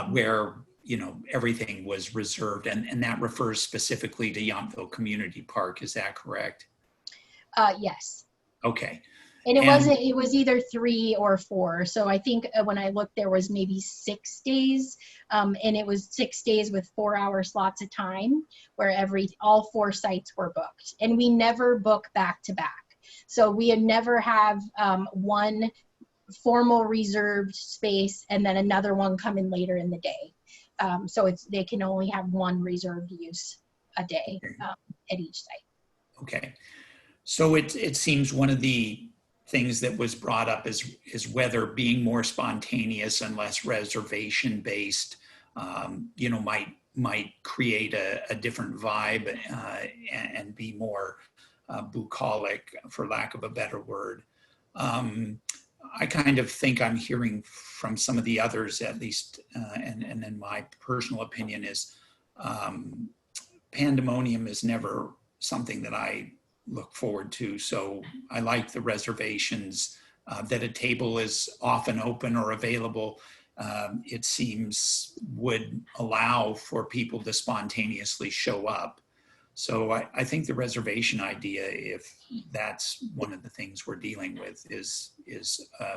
where, you know, everything was reserved, and that refers specifically to Yountville Community Park, is that correct? Yes. Okay. And it was either 3 or 4. So I think when I looked, there was maybe 6 days, and it was 6 days with 4-hour slots of time where all 4 sites were booked. And we never book back to back. So we never have one formal reserved space and then another one come in later in the day. So they can only have 1 reserved use a day at each site. Okay. So it seems one of the things that was brought up is whether being more spontaneous and less reservation based, you know, might create a different vibe and be more bucolic, for lack of a better word. I kind of think I'm hearing from some of the others, at least, and then my personal opinion is pandemonium is never something that I look forward to. So I like the reservations, that a table is often open or available. It seems would allow for people to spontaneously show up. So I think the reservation idea, if that's one of the things we're dealing with, is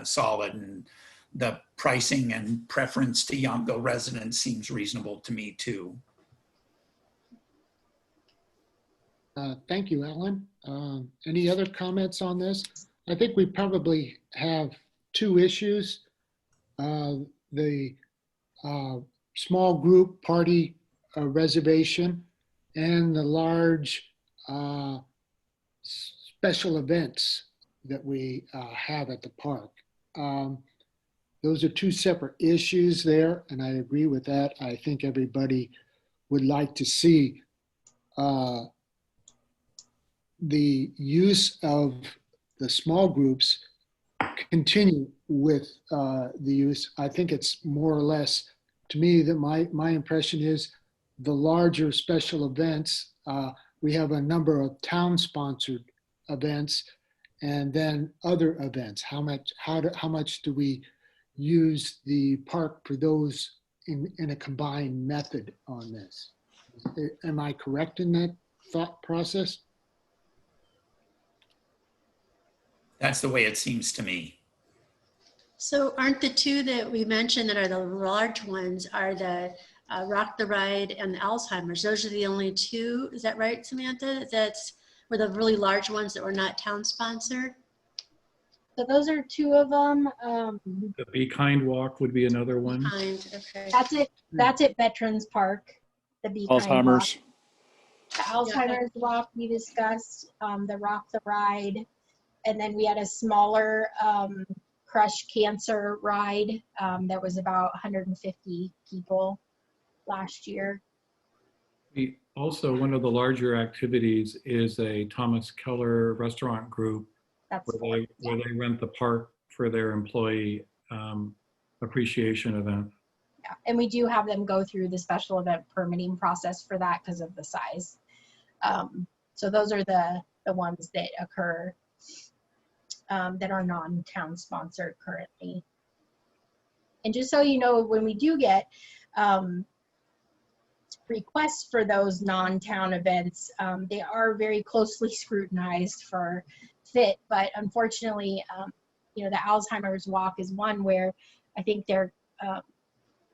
solid, and the pricing and preference to Yountville residents seems reasonable to me too. Thank you, Alan. Any other comments on this? I think we probably have 2 issues. The small group party reservation and the large special events that we have at the park. Those are 2 separate issues there, and I agree with that. I think everybody would like to see the use of the small groups continue with the use. I think it's more or less, to me, that my impression is the larger special events, we have a number of town-sponsored events, and then other events. How much do we use the park for those in a combined method on this? Am I correct in that thought process? That's the way it seems to me. So aren't the 2 that we mentioned that are the large ones are the Rock the Ride and the Alzheimer's? Those are the only 2, is that right, Samantha? That's were the really large ones that were not town sponsored? So those are 2 of them. The Be Kind Walk would be another one. Kind, okay. That's it. That's at Veterans Park. The Be Kind Walk. Alzheimer's. The Alzheimer's Walk we discussed, the Rock the Ride, and then we had a smaller Crush Cancer ride that was about 150 people last year. Also, one of the larger activities is a Thomas Keller restaurant group That's where they rent the park for their employee appreciation event. yeah. And we do have them go through the special event permitting process for that because of the size. So those are the ones that occur that are non-town sponsored currently. And just so you know, when we do get requests for those non-town events, they are very closely scrutinized for fit, but unfortunately, you know, the Alzheimer's Walk is one where I think they're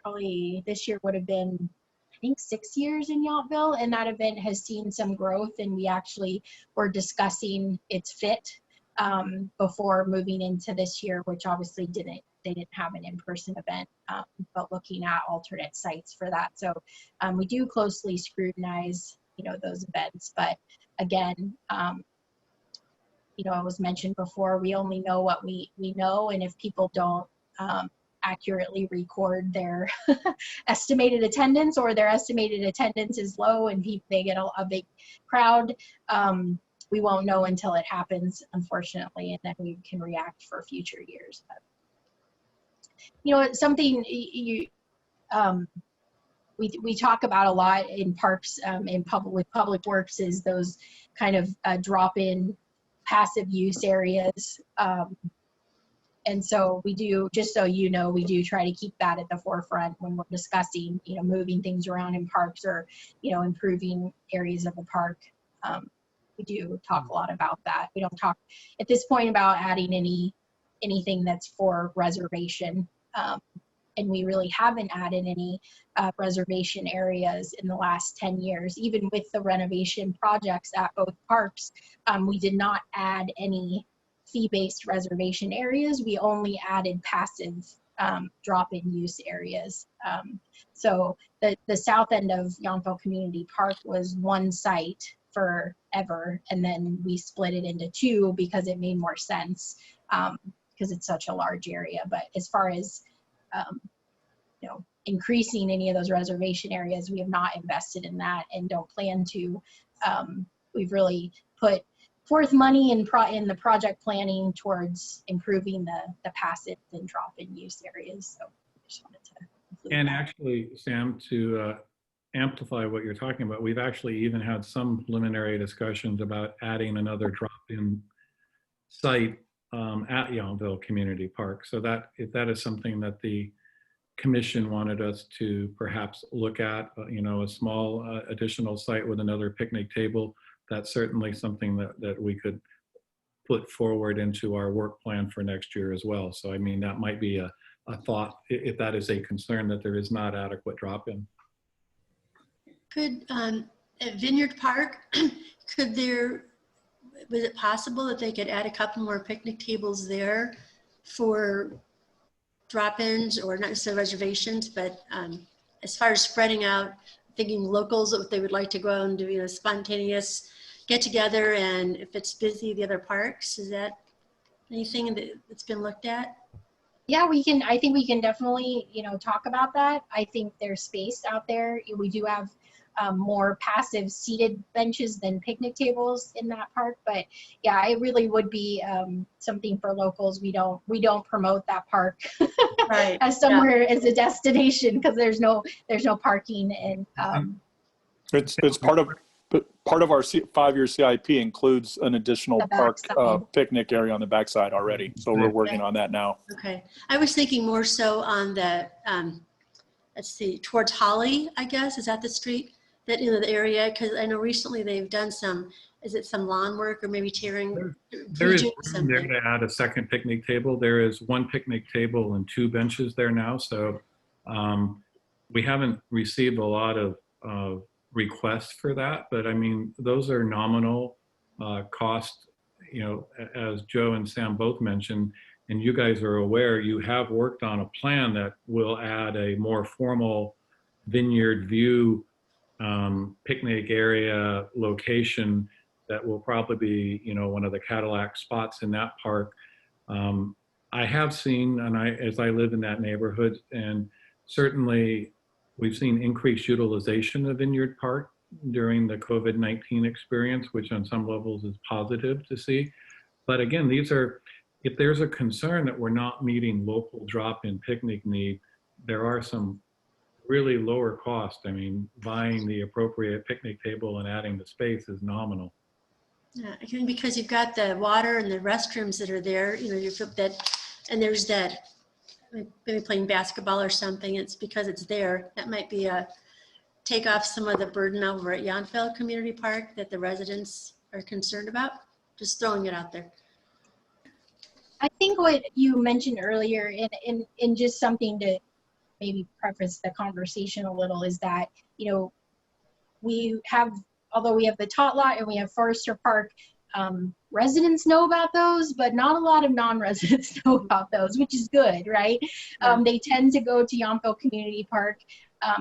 probably this year would have been, I think, 6 years in Yountville, and that event has seen some growth, and we actually were discussing its fit before moving into this year, which obviously they didn't have an in-person event, but looking at alternate sites for that. So we do closely scrutinize, you know, those events, but again, you know, it was mentioned before, we only know what we know, and if people don't accurately record their estimated attendance, or their estimated attendance is low and they get a big crowd, we won't know until it happens, unfortunately, and then we can react for future years. But, you know, it's something we talk about a lot in parks, with public works, is those kind of drop-in passive use areas. And so we do, just so you know, we do try to keep that at the forefront when we're discussing, you know, moving things around in parks, or, you know, improving areas of the park. We do talk a lot about that. We don't talk at this point about adding anything that's for reservation. And we really haven't added any reservation areas in the last 10 years. Even with the renovation projects at both parks, we did not add any fee-based reservation areas. We only added passive drop-in use areas. So the south end of Yountville Community Park was one site forever, and then we split it into two because it made more sense, because it's such a large area. But as far as you know, increasing any of those reservation areas, we have not invested in that and don't plan to. We've really put forth money in the project planning towards improving the passive and drop-in use areas. So I just wanted to include And that. actually, Sam, to amplify what you're talking about, we've actually even had some preliminary discussions about adding another drop-in site at Yountville Community Park. So that, if that is something that the commission wanted us to perhaps look at, you know, a small additional site with another picnic table, that's certainly something that we could put forward into our work plan for next year as well. So, I mean, that might be a thought, if that is a concern that there is not adequate drop-in. Could, at Vineyard Park, was it possible that they could add a couple more picnic tables there for drop-ins, or not necessarily reservations, but as far as spreading out, thinking locals, if they would like to go out and do, you know, spontaneous get together, and if it's busy, the other parks, is that anything that's been looked at? Yeah, I think we can definitely, you know, talk about that. I think there's space out there. We do have more passive seated benches than picnic tables in that park, but yeah, it really would be something for locals. We don't promote that park Right. as somewhere as a destination, because there's no parking, and It's part of our 5-year CIP includes an additional The park backside. picnic area on the backside already. So we're working on that now. Okay. I was thinking more so on the, let's see, towards Holly, I guess, is that the street? That, you know, the area, because I know recently they've done some, is it some lawn work or maybe tearing? There is redoing room there to add a second picnic table. There is one picnic table and 2 benches there now. So we haven't received a lot of requests for that, but I mean, those are nominal cost, you know, as Joe and Sam both mentioned, and you guys are aware, you have worked on a plan that will add a more formal vineyard view picnic area location that will probably be, you know, one of the Cadillac spots in that park. I have seen, and as I live in that neighborhood, and certainly we've seen increased utilization of Vineyard Park during the COVID-19 experience, which on some levels is positive to see. But again, if there's a concern that we're not meeting local drop-in picnic need, there are some really lower cost. I mean, buying the appropriate picnic table and adding the space is nominal. Yeah, I think because you've got the water and the restrooms that are there, you know, you feel that, and there's that, maybe playing basketball or something, it's because it's there. That might be take off some of the burden over at Yountville Community Park that the residents are concerned about. Just throwing it out there. I think what you mentioned earlier, in just something to maybe preface the conversation a little, is that, you know, we have, although we have the Tot Lot and we have Forester Park, residents know about those, but not a lot of non-residents know about those, which is good, right? They tend to go to Yountville Community Park.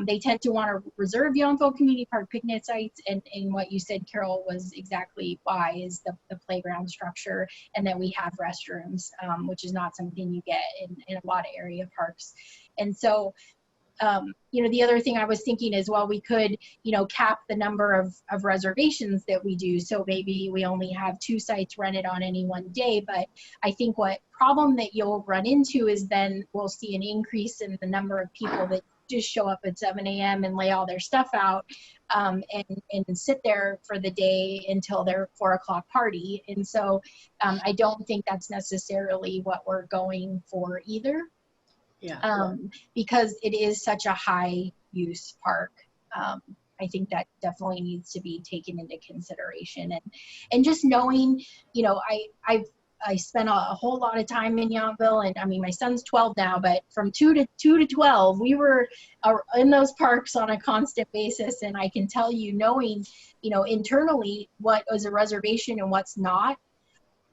They tend to want to reserve Yountville Community Park picnic sites, and what you said, Carol, was exactly why, is the playground structure, and that we have restrooms, which is not something you get in a lot of area parks. And so, you know, the other thing I was thinking is, well, we could, you know, cap the number of reservations that we do. So maybe we only have 2 sites rented on any one day. But I think what problem that you'll run into is then we'll see an increase in the number of people that just show up at 7 a.m. and lay all their stuff out, and sit there for the day until their 4 o'clock party. And so I don't think that's necessarily what we're going for either. Yeah. Because it is such a high use park. I think that definitely needs to be taken into consideration, and just knowing, you know, I spent a whole lot of time in Yountville, and I mean, my son's 12 now, but from 2 to 12, we were in those parks on a constant basis. And I can tell you, knowing, you know, internally what was a reservation and what's not,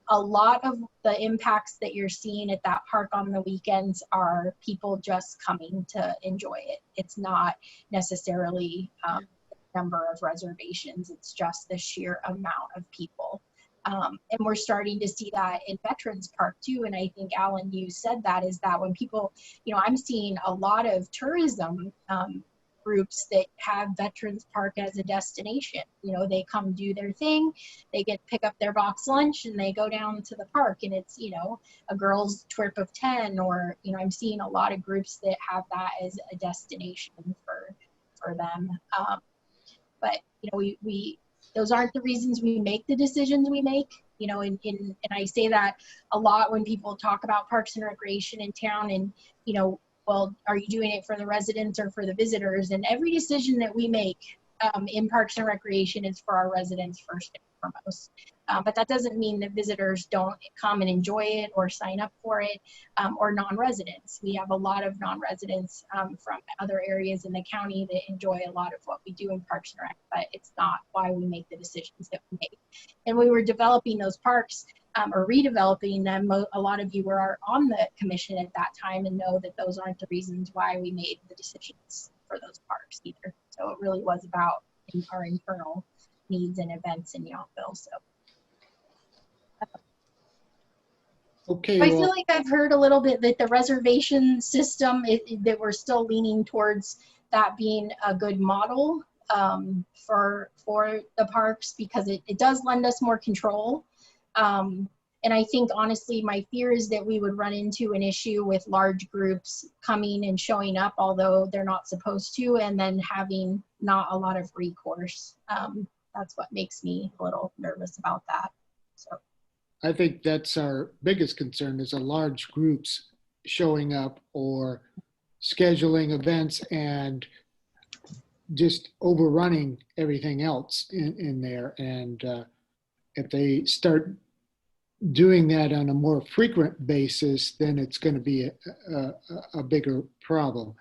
a lot of the impacts that you're seeing at that park on the weekends are people just coming to enjoy it. It's not necessarily the number of reservations. It's just the sheer amount of people. And we're starting to see that in Veterans Park too. And I think, Alan, you said that, is that when people, you know, I'm seeing a lot of tourism groups that have Veterans Park as a destination. You know, they come do their thing, they pick up their box lunch, and they go down to the park, and it's, you know, a girls' trip of 10, or, you know, I'm seeing a lot of groups that have that as a destination for them. But, you know, we those aren't the reasons we make the decisions we make. You know, and I say that a lot when people talk about parks and recreation in town, and, you know, well, are you doing it for the residents or for the visitors? And every decision that we make in Parks and Recreation is for our residents first and foremost. But that doesn't mean that visitors don't come and enjoy it or sign up for it, or non-residents. We have a lot of non-residents from other areas in the county that enjoy a lot of what we do in Parks and Rec, but it's not why we make the decisions that we make. And we were developing those parks, or redeveloping them. A lot of you were on the commission at that time and know that those aren't the reasons why we made the decisions for those parks either. So it really was about our internal needs and events in Yountville. So. Okay. I feel like I've heard a little bit that the reservation system, that we're still leaning towards that being a good model for the parks, because it does lend us more control. And I think, honestly, my fear is that we would run into an issue with large groups coming and showing up, although they're not supposed to, and then having not a lot of recourse. That's what makes me a little nervous about that. So I think that's our biggest concern, is a large groups showing up or scheduling events and just overrunning everything else in there. And if they start doing that on a more frequent basis, then it's going to be a bigger problem.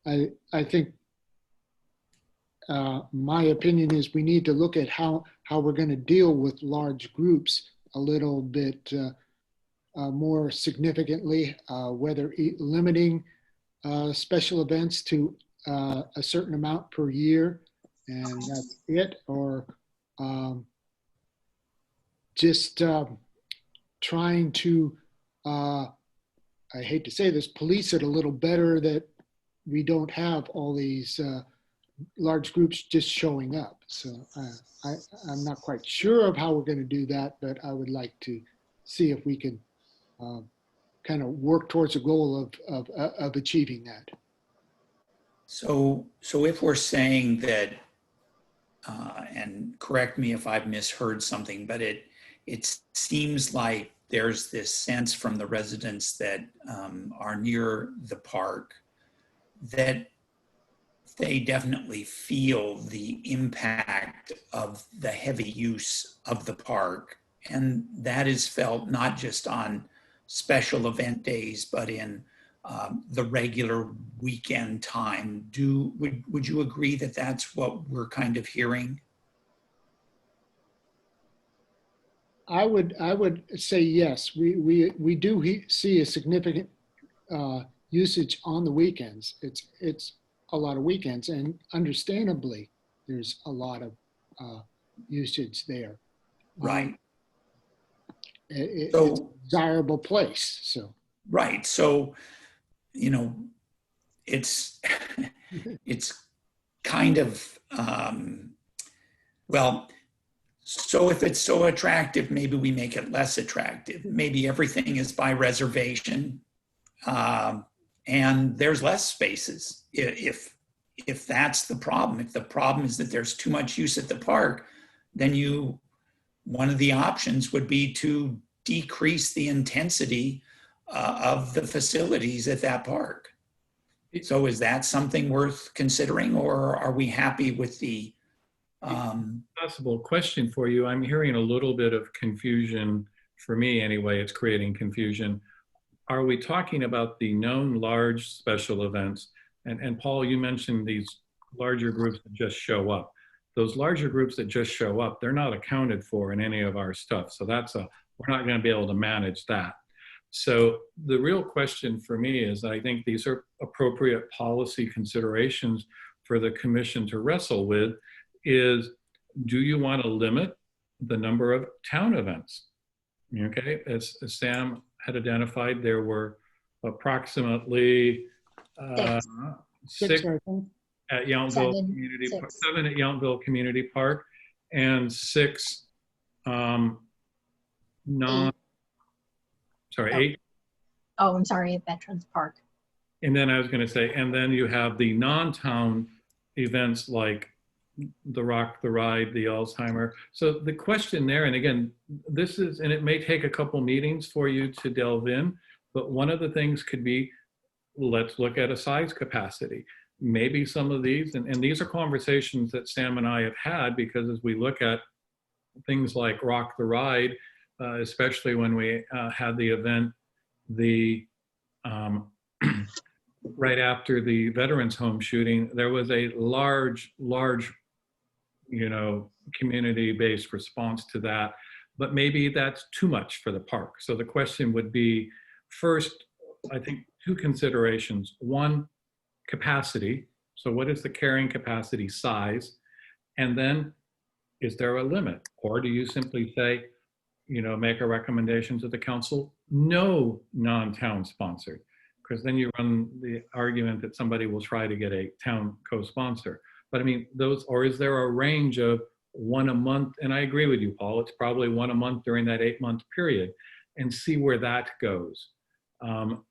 I think my opinion is we need to look at how we're going to deal with large groups a little bit more significantly, whether limiting special events to a certain amount per year and that's it, or just trying to, I hate to say this, police it a little better, that we don't have all these large groups just showing up. So I'm not quite sure of how we're going to do that, but I would like to see if we can kind of work towards a goal of achieving that. So if we're saying that, and correct me if I've misheard something, but it seems like there's this sense from the residents that are near the park that they definitely feel the impact of the heavy use of the park. And that is felt not just on special event days, but in the regular weekend time. Would you agree that that's what we're kind of hearing? I would say yes. We do see a significant usage on the weekends. It's a lot of weekends, and understandably, there's a lot of usage there. Right. It's a desirable place. So right. So, you know, it's kind of well. So if it's so attractive, maybe we make it less attractive. Maybe everything is by reservation, and there's less spaces. If that's the problem, if the problem is that there's too much use at the park, then one of the options would be to decrease the intensity of the facilities at that park. So is that something worth considering, or are we happy with the possible question for you? I'm hearing a little bit of confusion. For me anyway, it's creating confusion. Are we talking about the known large special events? And Paul, you mentioned these larger groups that just show up. Those larger groups that just show up, they're not accounted for in any of our stuff. So we're not going to be able to manage that. So the real question for me is, I think these are appropriate policy considerations for the commission to wrestle with, is do you want to limit the number of town events? Okay, as Sam had identified, there were approximately six at Yountville Community Park, 7 at Yountville Community Park, and 6 8. Oh, I'm sorry, at Veterans Park. And then I was going to say, and then you have the non-town events like the Rock the Ride, the Alzheimer. So the question there, and again, this is, and it may take a couple meetings for you to delve in, but one of the things could be, let's look at a size capacity. Maybe some of these, and these are conversations that Sam and I have had, because as we look at things like Rock the Ride, especially when we had the event, right after the Veterans Home shooting, there was a large, community-based response to that. But maybe that's too much for the park. So the question would be, first, I think 2 considerations. One, capacity. So what is the carrying capacity size? And then, is there a limit? Or do you simply say, make a recommendation to the council, no non-town sponsored? Because then you run the argument that somebody will try to get a town co-sponsor. But I mean, or is there a range of 1 a month? And I agree with you, Paul, it's probably 1 a month during that 8-month period, and see where that goes. Or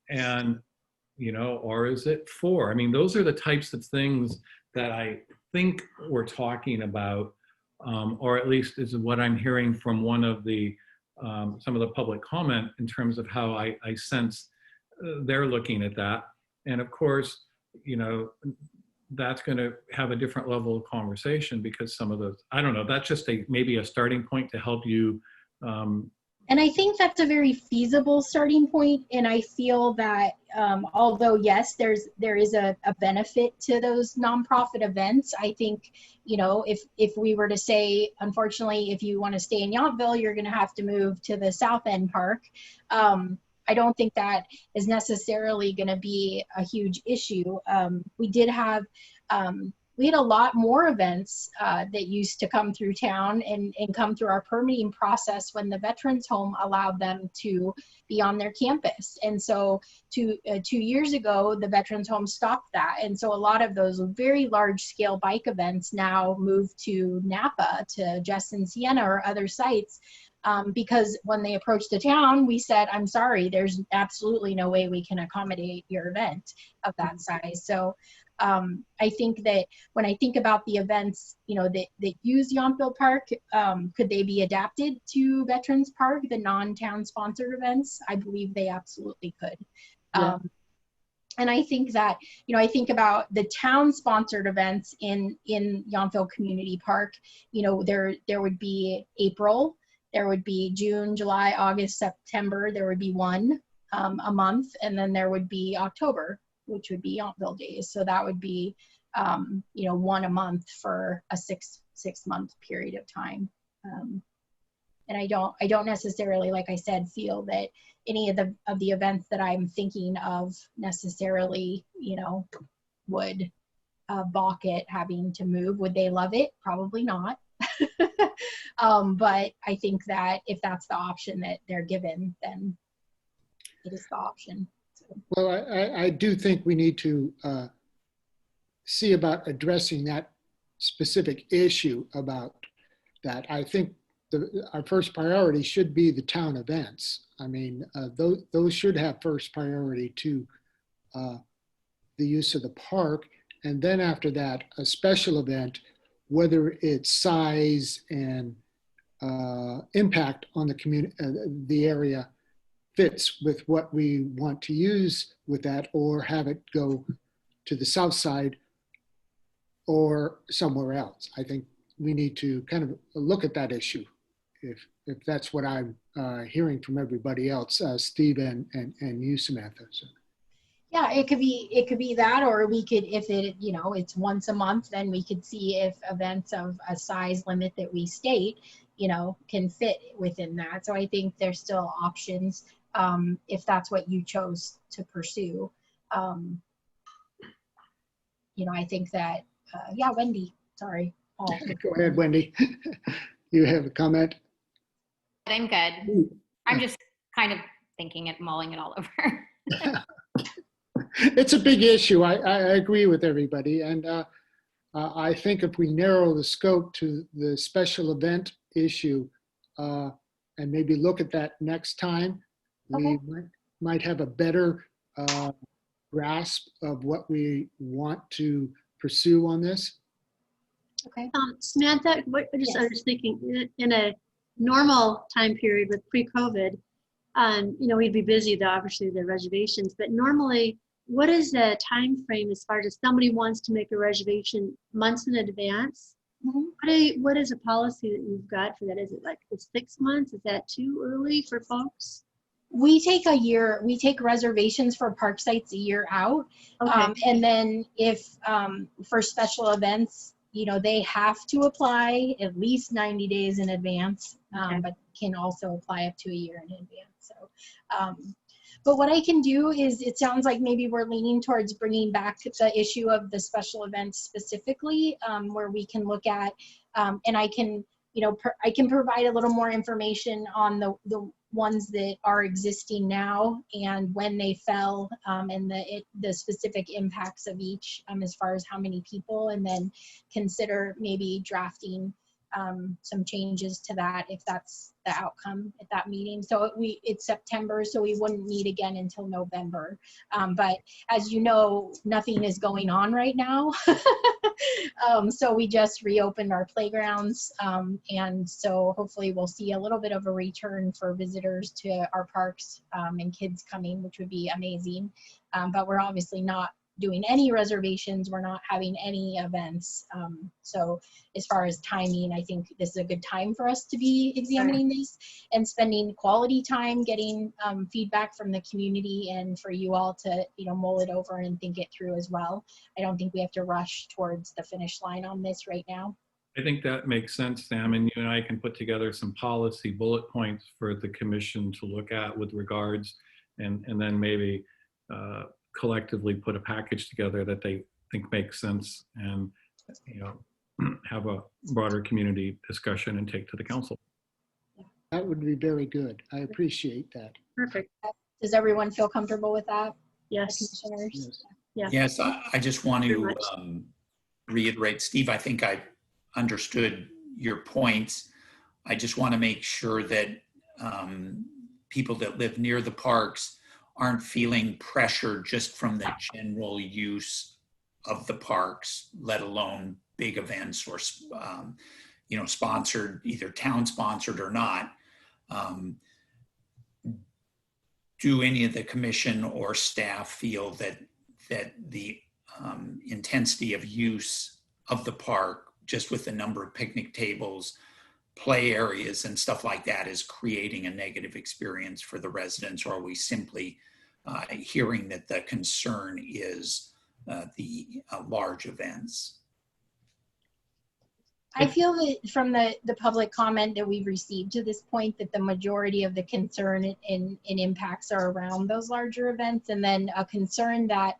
is it 4? I mean, those are the types of things that I think we're talking about, or at least is what I'm hearing from one of the, some of the public comment in terms of how I sense they're looking at that. And of course, that's going to have a different level of conversation, because some of those, I don't know, that's just maybe a starting point to help you. And I think that's a very feasible starting point. And I feel that although, yes, there is a benefit to those nonprofit events, I think, if we were to say, unfortunately, if you want to stay in Yountville, you're going to have to move to the South End Park. I don't think that is necessarily going to be a huge issue. We did have, we had a lot more events that used to come through town and come through our permitting process when the Veterans Home allowed them to be on their campus. And so 2 years ago, the Veterans Home stopped that. And so a lot of those very large scale bike events now move to Napa, to Justin Sienna or other sites. Because when they approached the town, we said, I'm sorry, there's absolutely no way we can accommodate your event of that size. So I think that when I think about the events, you know, that use Yountville Park, could they be adapted to Veterans Park, the non-town sponsored events? I believe they absolutely could. Yeah. And I think that, you know, I think about the town sponsored events in Yountville Community Park, you know, there would be April, there would be June, July, August, September, there would be one a month, and then there would be October, which would be Yountville Days. So that would be, you know, one a month for a six month period of time. And I don't necessarily, like I said, feel that any of the events that I'm thinking of necessarily, you know, would balk it having to move. Would they love it? Probably not. But I think that if that's the option that they're given, then it is the option. Well, I do think we need to see about addressing that specific issue about that. I think our first priority should be the town events. I mean, those should have first priority to the use of the park. And then after that, a special event, whether it's size and impact on the community, the area, fits with what we want to use with that, or have it go to the south side or somewhere else. I think we need to kind of look at that issue, if that's what I'm hearing from everybody else, Steve and you, Samantha. So. Yeah, it could be that, or we could, if it, you know, it's once a month, then we could see if events of a size limit that we state, you know, can fit within that. So I think there's still options if that's what you chose to pursue. You know, I think that, yeah, Wendy, sorry. Paul. Go ahead, Wendy. You have a comment? I'm good. I'm just kind of thinking it, mulling it all over. It's a big issue. I agree with everybody. And I think if we narrow the scope to the special event issue and maybe look at that next time, Okay. we might have a better grasp of what we want to pursue on this. Okay. Samantha, I Yes. was thinking in a normal time period with pre-COVID, you know, we'd be busy, though, obviously the reservations, but normally, what is the time frame as far as if somebody wants to make a reservation months in advance? Mm-hmm. What is a policy that you've got for that? Is it like 6 months? Is that too early for folks? We take a year, we take reservations for park sites a year out. Okay. And then if for special events, you know, they have to apply at least 90 days in advance, Okay. but can also apply up to a year in advance. So, but what I can do is, it sounds like maybe we're leaning towards bringing back the issue of the special events specifically, where we can look at, and I can, you know, I can provide a little more information on the ones that are existing now and when they fell, and the specific impacts of each, as far as how many people, and then consider maybe drafting some changes to that if that's the outcome at that meeting. So it's September, so we wouldn't meet again until November. But as you know, nothing is going on right now. So we just reopened our playgrounds. And so hopefully we'll see a little bit of a return for visitors to our parks and kids coming, which would be amazing. But we're obviously not doing any reservations. We're not having any events. So as far as timing, I think this is a good time for us to be examining this and spending quality time getting feedback from the community, and for you all to, you know, mull it over and think it through as well. I don't think we have to rush towards the finish line on this right now. I think that makes sense, Sam, and you and I can put together some policy bullet points for the commission to look at with regards and then maybe collectively put a package together that they think makes sense, and have a broader community discussion and take to the council. That would be very good. I appreciate that. Perfect. Does everyone feel comfortable with that, Yes. commissioners? Yes. Yeah. Yes, I just want Very to much. reiterate, Steve, I think I understood your points. I just want to make sure that people that live near the parks aren't feeling pressure just from the general use of the parks, let alone big events or, sponsored, either town sponsored or not. Do any of the commission or staff feel that the intensity of use of the park, just with the number of picnic tables, play areas and stuff like that, is creating a negative experience for the residents? Or are we simply hearing that the concern is the large events? I feel that from the public comment that we've received to this point, that the majority of the concern and impacts are around those larger events, and then a concern that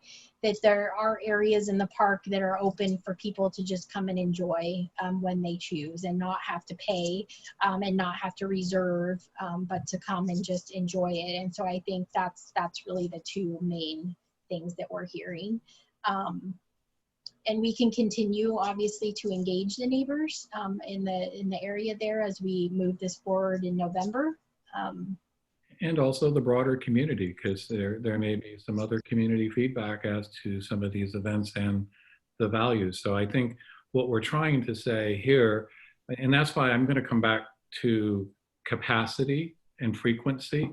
there are areas in the park that are open for people to just come and enjoy when they choose, and not have to pay and not have to reserve, but to come and just enjoy it. And so I think that's really the two main things that we're hearing. And we can continue, obviously, to engage the neighbors in the area there as we move this forward in November. And also the broader community, because there may be some other community feedback as to some of these events and the values. So I think what we're trying to say here, and that's why I'm going to come back to capacity and frequency,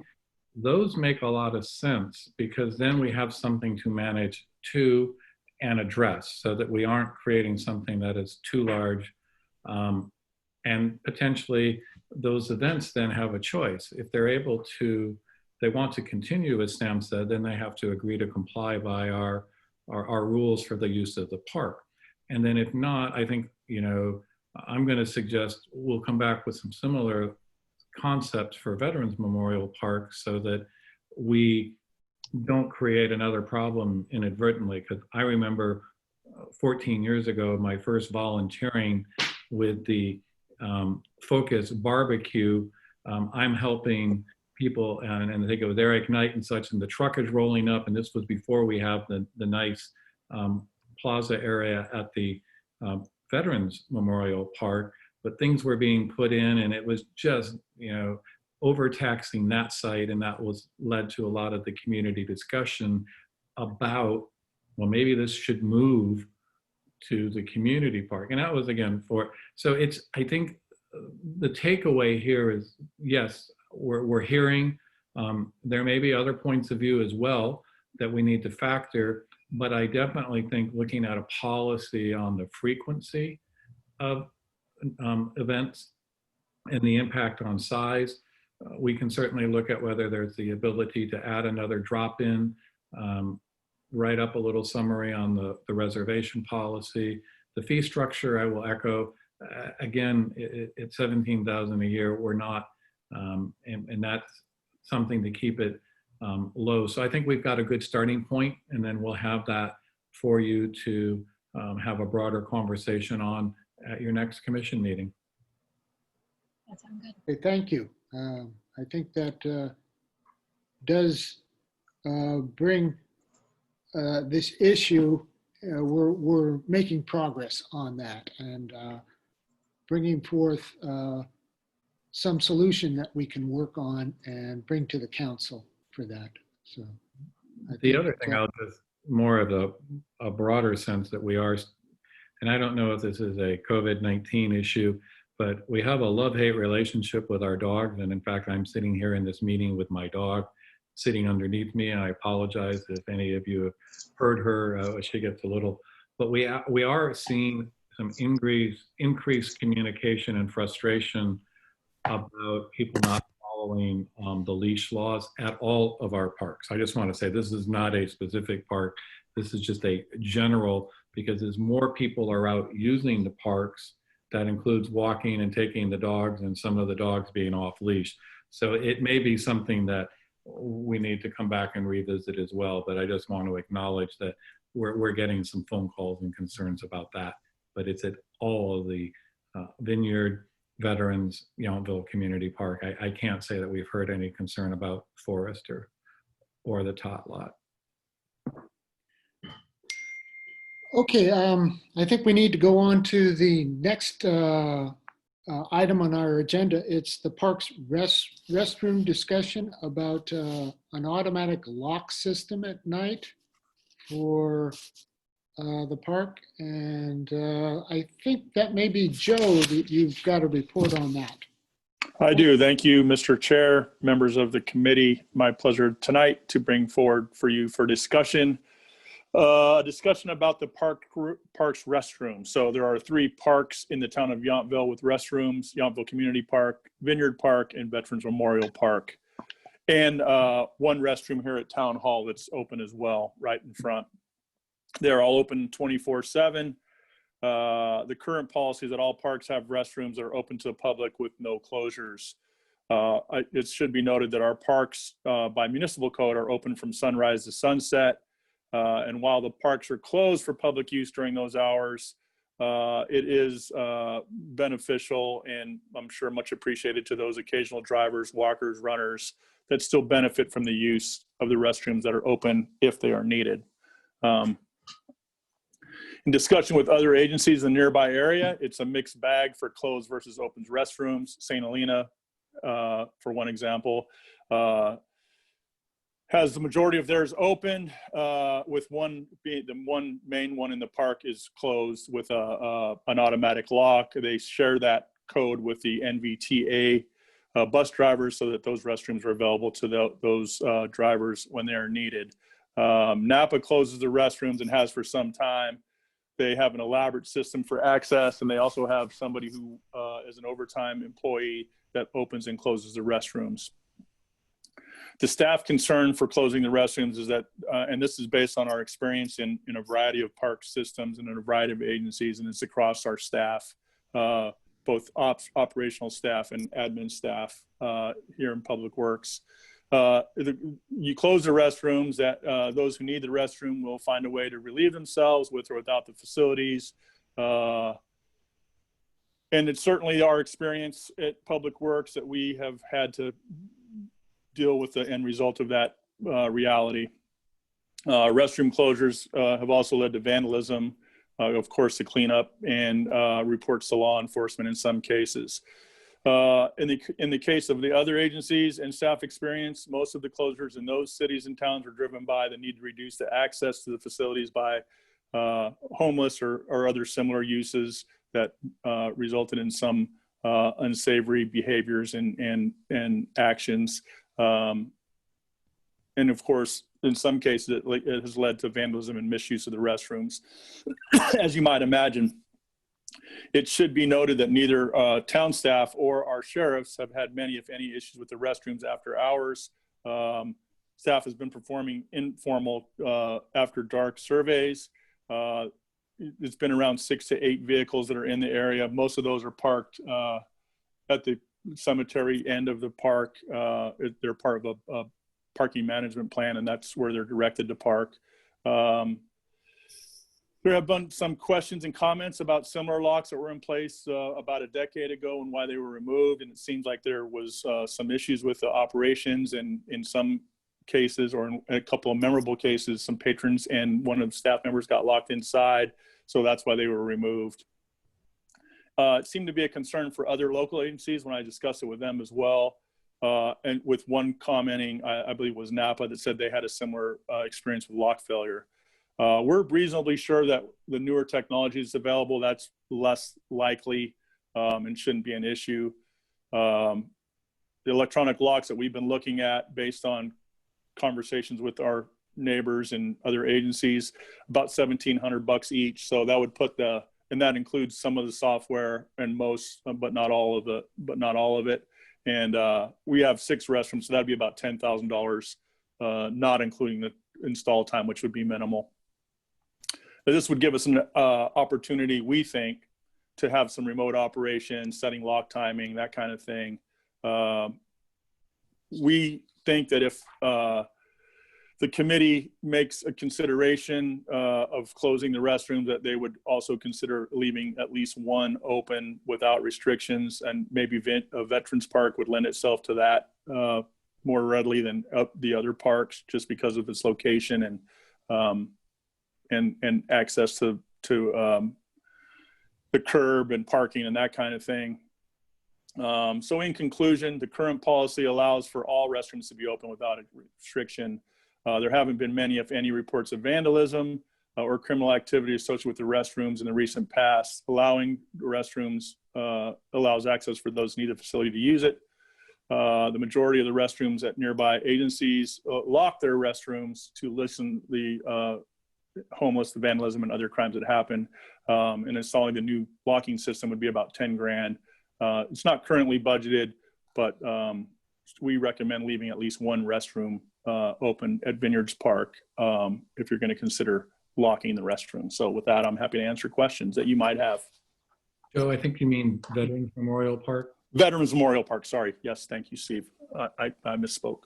those make a lot of sense, because then we have something to manage to and address, so that we aren't creating something that is too large. And potentially those events then have a choice. If they want to continue, as Sam said, then they have to agree to comply by our rules for the use of the park. And then if not, I think, I'm going to suggest we'll come back with some similar concepts for Veterans Memorial Park, so that we don't create another problem inadvertently. Because I remember 14 years ago, my first volunteering with the Focus Barbecue. I'm helping people, and I think it was Eric Knight and such, and the truck is rolling up, and this was before we have the nice plaza area at the Veterans Memorial Park, but things were being put in, and it was just, overtaxing that site, and that led to a lot of the community discussion about, well, maybe this should move to the community park. And that was, again, so I think the takeaway here is, yes, we're hearing, there may be other points of view as well that we need to factor, but I definitely think looking at a policy on the frequency of events and the impact on size, we can certainly look at whether there's the ability to add another drop-in, write up a little summary on the reservation policy. The fee structure, I will echo, again, it's $17,000 a year. We're not, and that's something to keep it low. So I think we've got a good starting point, and then we'll have that for you to have a broader conversation on at your next commission meeting. That sounds good. Okay, thank you. I think that does bring this issue. We're making progress on that, and bringing forth some solution that we can work on and bring to the council for that. So The other thing, I'll just more of a broader sense that we are, and I don't know if this is a COVID-19 issue, but we have a love-hate relationship with our dogs. And in fact, I'm sitting here in this meeting with my dog sitting underneath me. And I apologize if any of you have heard her. She gets a little, but we are seeing some increased communication and frustration about people not following the leash laws at all of our parks. I just want to say this is not a specific park. This is just a general, because as more people are out using the parks, that includes walking and taking the dogs, and some of the dogs being off leash. So it may be something that we need to come back and revisit as well. But I just want to acknowledge that we're getting some phone calls and concerns about that. But it's at all of the Vineyard, Veterans, Yountville Community Park. I can't say that we've heard any concern about Forest or the Tot Lot. Okay, I think we need to go on to the next item on our agenda. It's the park's restroom discussion about an automatic lock system at night for the park. And I think that may be Joe that you've got a report on that. I do. Thank you, Mr. Chair, members of the committee. My pleasure tonight to bring forward for you for discussion. A discussion about the park's restrooms. So there are 3 parks in the town of Yountville with restrooms: Yountville Community Park, Vineyard Park, and Veterans Memorial Park. And 1 restroom here at Town Hall that's open as well, right in front. They're all open 24/7. The current policy is that all parks have restrooms that are open to the public with no closures. It should be noted that our parks by municipal code are open from sunrise to sunset. And while the parks are closed for public use during those hours, it is beneficial and I'm sure much appreciated to those occasional drivers, walkers, runners that still benefit from the use of the restrooms that are open if they are needed. In discussion with other agencies in the nearby area, it's a mixed bag for closed versus open restrooms. St. Helena, for one example, has the majority of theirs open, with one being the one main one in the park is closed with an automatic lock. They share that code with the NVTA bus drivers so that those restrooms are available to those drivers when they are needed. Napa closes the restrooms and has for some time. They have an elaborate system for access, and they also have somebody who is an overtime employee that opens and closes the restrooms. The staff concern for closing the restrooms is that, and this is based on our experience in a variety of park systems and in a variety of agencies, and it's across our staff, both operational staff and admin staff here in Public Works. You close the restrooms, that those who need the restroom will find a way to relieve themselves with or without the facilities. And it's certainly our experience at Public Works that we have had to deal with the end result of that reality. Restroom closures have also led to vandalism, of course, the cleanup and reports to law enforcement in some cases. In the case of the other agencies and staff experience, most of the closures in those cities and towns are driven by the need to reduce the access to the facilities by homeless or other similar uses that resulted in some unsavory behaviors and actions. And of course, in some cases, it has led to vandalism and misuse of the restrooms. As you might imagine, it should be noted that neither town staff or our sheriffs have had many, if any, issues with the restrooms after hours. Staff has been performing informal after dark surveys. It's been around 6 to 8 vehicles that are in the area. Most of those are parked at the cemetery end of the park. They're part of a parking management plan, and that's where they're directed to park. There have been some questions and comments about similar locks that were in place about a decade ago and why they were removed. And it seems like there was some issues with the operations, and in some cases, or in a couple of memorable cases, some patrons and one of the staff members got locked inside. So that's why they were removed. It seemed to be a concern for other local agencies when I discussed it with them as well. And with one commenting, I believe it was Napa, that said they had a similar experience with lock failure. We're reasonably sure that the newer technology is available. That's less likely and shouldn't be an issue. The electronic locks that we've been looking at, based on conversations with our neighbors and other agencies, about $1,700 each. So that would put and that includes some of the software and most, but not all of it. And we have 6 restrooms, so that'd be about $10,000, not including the install time, which would be minimal. This would give us an opportunity, we think, to have some remote operation, setting lock timing, that kind of thing. We think that if the committee makes a consideration of closing the restrooms, that they would also consider leaving at least one open without restrictions, and maybe a Veterans Park would lend itself to that more readily than the other parks, just because of its location and access to the curb and parking and that kind of thing. So in conclusion, the current policy allows for all restrooms to be open without a restriction. There haven't been many, if any, reports of vandalism or criminal activity associated with the restrooms in the recent past. Allowing restrooms allows access for those who need the facility to use it. The majority of the restrooms at nearby agencies lock their restrooms to listen the homeless, the vandalism, and other crimes that happen. And installing the new locking system would be about 10 grand. It's not currently budgeted, but we recommend leaving at least one restroom open at Vineyards Park if you're going to consider locking the restroom. So with that, I'm happy to answer questions that you might have. Joe, I think you mean Veterans Memorial Park? Veterans Memorial Park, sorry. Yes, thank you, Steve. I misspoke.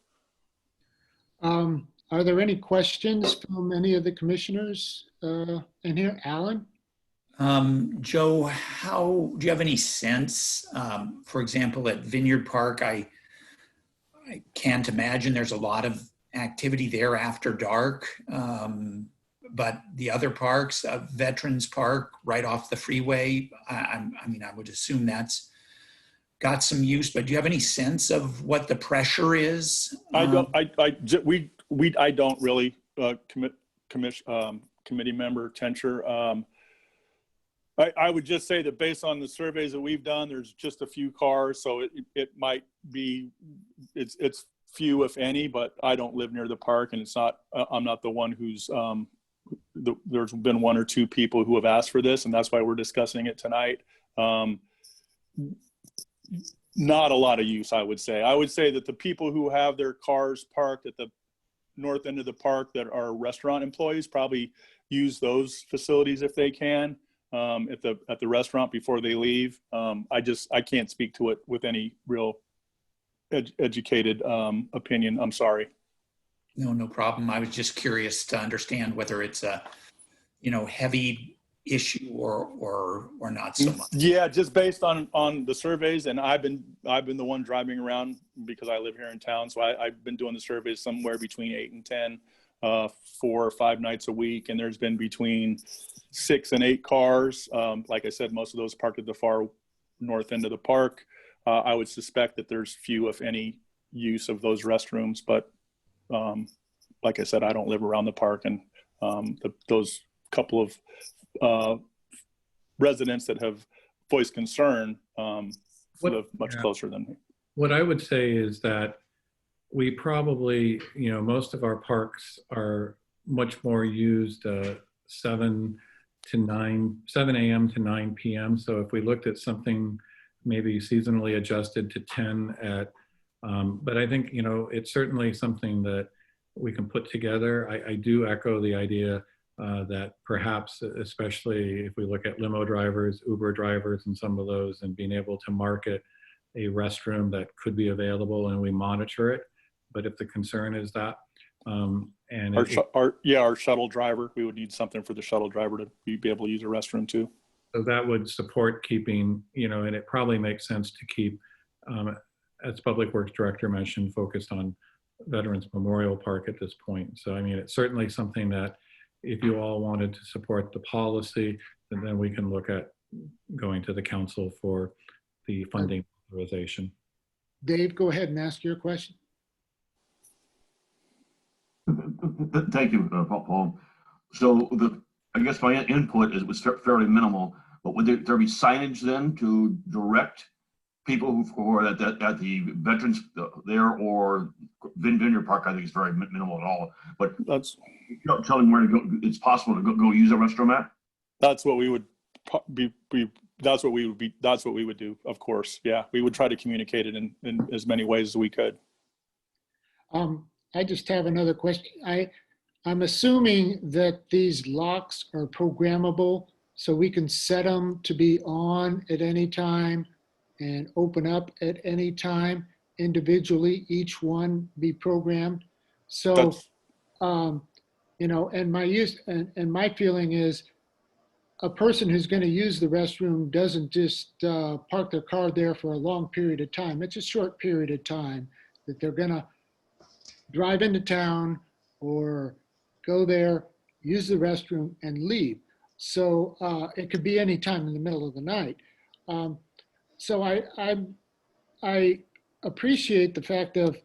Are there any questions from any of the commissioners in here? Alan? Joe, do you have any sense, for example, at Vineyard Park, I can't imagine there's a lot of activity there after dark, but the other parks, Veterans Park, right off the freeway, I mean, I would assume that's got some use, but do you have any sense of what the pressure is? I don't really, committee member Tencher. I would just say that based on the surveys that we've done, there's just a few cars, so it might be, it's few if any, but I don't live near the park, and it's not, I'm not the one who's, there's been one or two people who have asked for this, and that's why we're discussing it tonight. Not a lot of use, I would say. I would say that the people who have their cars parked at the north end of the park that are restaurant employees probably use those facilities if they can. At the restaurant before they leave. I can't speak to it with any real educated opinion. I'm sorry. No problem. I was just curious to understand whether it's a, heavy issue or not so much. Yeah, just based on the surveys, and I've been the one driving around because I live here in town. So I've been doing the surveys somewhere between 8 and 10, 4 or 5 nights a week, and there's been between 6 and 8 cars. Like I said, most of those parked at the far north end of the park. I would suspect that there's few, if any, use of those restrooms. But like I said, I don't live around the park, and those couple of residents that have voiced concern live much closer than me. What I would say is that we probably, most of our parks are much more used 7 a.m. to 9 p.m. So if we looked at something maybe seasonally adjusted to 10 at, but I think, it's certainly something that we can put together. I do echo the idea that perhaps, especially if we look at limo drivers, Uber drivers, and some of those, and being able to market a restroom that could be available and we monitor it. But if the concern is that, and our shuttle driver, we would need something for the shuttle driver to be able to use a restroom too. So that would support keeping, and it probably makes sense to keep, as Public Works Director mentioned, focused on Veterans Memorial Park at this point. So, I mean, it's certainly something that if you all wanted to support the policy, then we can look at going to the council for the funding authorization. Dave, go ahead and ask your question. Thank you, Paul. So I guess my input was fairly minimal, but would there be signage then to direct people who are at the veterans there, or Vineyard Park? I think it's very minimal at all, but that's tell them where to go. It's possible to go use a restroom at. That's what we would be. That's what we would do. Of course, yeah, we would try to communicate it in as many ways as we could. I just have another question. I'm assuming that these locks are programmable, so we can set them to be on at any time and open up at any time. individually, each one be programmed. So, That's, and my feeling is a person who's going to use the restroom doesn't just park their car there for a long period of time. It's a short period of time that they're going to drive into town or go there, use the restroom, and leave. So it could be any time in the middle of the night. So I appreciate the fact of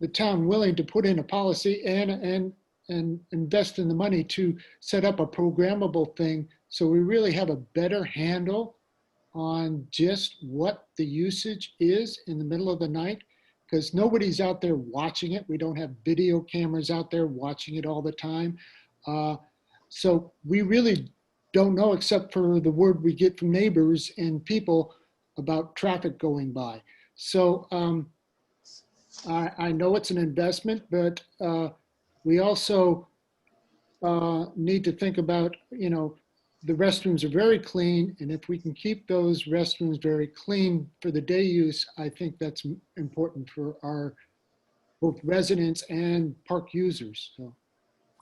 the town willing to put in a policy and invest in the money to set up a programmable thing, so we really have a better handle on just what the usage is in the middle of the night, because nobody's out there watching it. We don't have video cameras out there watching it all the time. So we really don't know, except for the word we get from neighbors and people about traffic going by. So I know it's an investment, but we also need to think about, the restrooms are very clean, and if we can keep those restrooms very clean for the day use, I think that's important for our both residents and park users. So.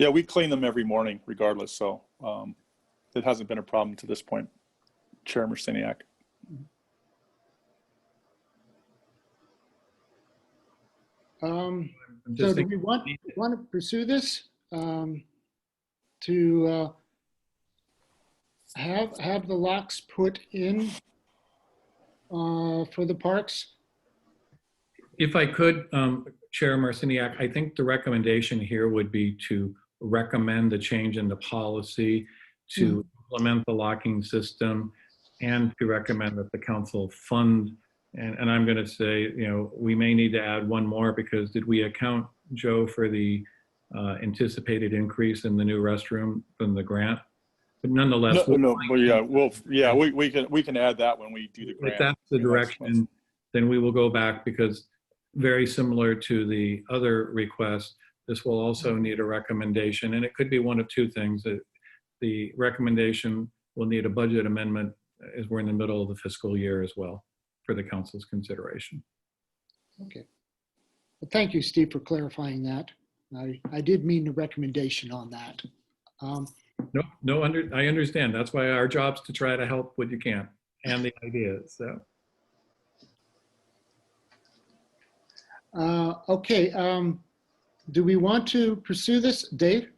yeah, we clean them every morning regardless. So it hasn't been a problem to this point, Chair Marciniak. So do we want to pursue this to have the locks put in for the parks? If I could, Chair Marciniak, I think the recommendation here would be to recommend the change in the policy, to implement the locking system, and to recommend that the council fund. And I'm going to say, we may need to add one more, because did we account, Joe, for the anticipated increase in the new restroom from the grant? But nonetheless, we can add that when we do the grant. If that's the direction, then we will go back, because very similar to the other request, this will also need a recommendation, and it could be one of two things. The recommendation will need a budget amendment, as we're in the middle of the fiscal year as well, for the council's consideration. Okay. Well, thank you, Steve, for clarifying that. I did mean the recommendation on that. I understand. That's why our job's to try to help what you can, and the ideas. So. Okay. Do we want to pursue this, Dave?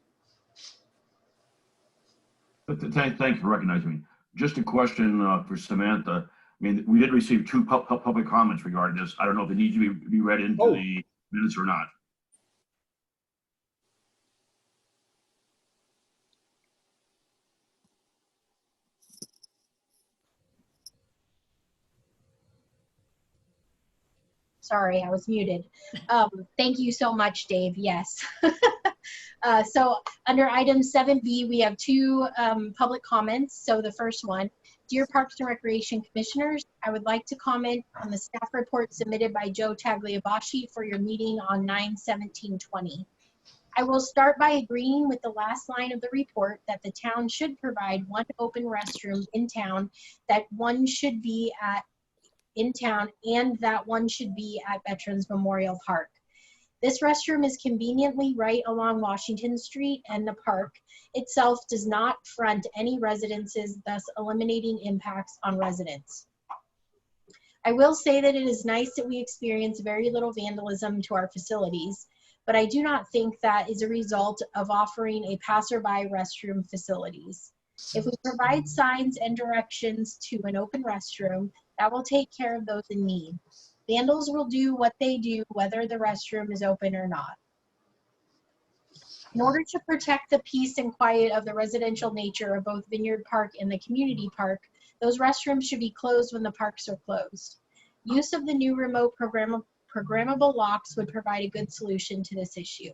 Thank you for recognizing me. Just a question for Samantha. I mean, we did receive two public comments regarding this. I don't know if it needs to be read into the minutes or not. Sorry, I was muted. Thank you so much, Dave. Yes. So under item 7B, we have two public comments. So the first one, dear Parks and Recreation Commissioners, I would like to comment on the staff report submitted by Joe Tagliabashi for your meeting on 9/17/20. I will start by agreeing with the last line of the report that the town should provide one open restroom in town, that one should be in town, and that one should be at Veterans Memorial Park. This restroom is conveniently right along Washington Street, and the park itself does not front any residences, thus eliminating impacts on residents. I will say that it is nice that we experience very little vandalism to our facilities, but I do not think that is a result of offering a passerby restroom facilities. If we provide signs and directions to an open restroom, that will take care of those in need. Vandals will do what they do, whether the restroom is open or not. In order to protect the peace and quiet of the residential nature of both Vineyard Park and the community park, those restrooms should be closed when the parks are closed. Use of the new remote programmable locks would provide a good solution to this issue.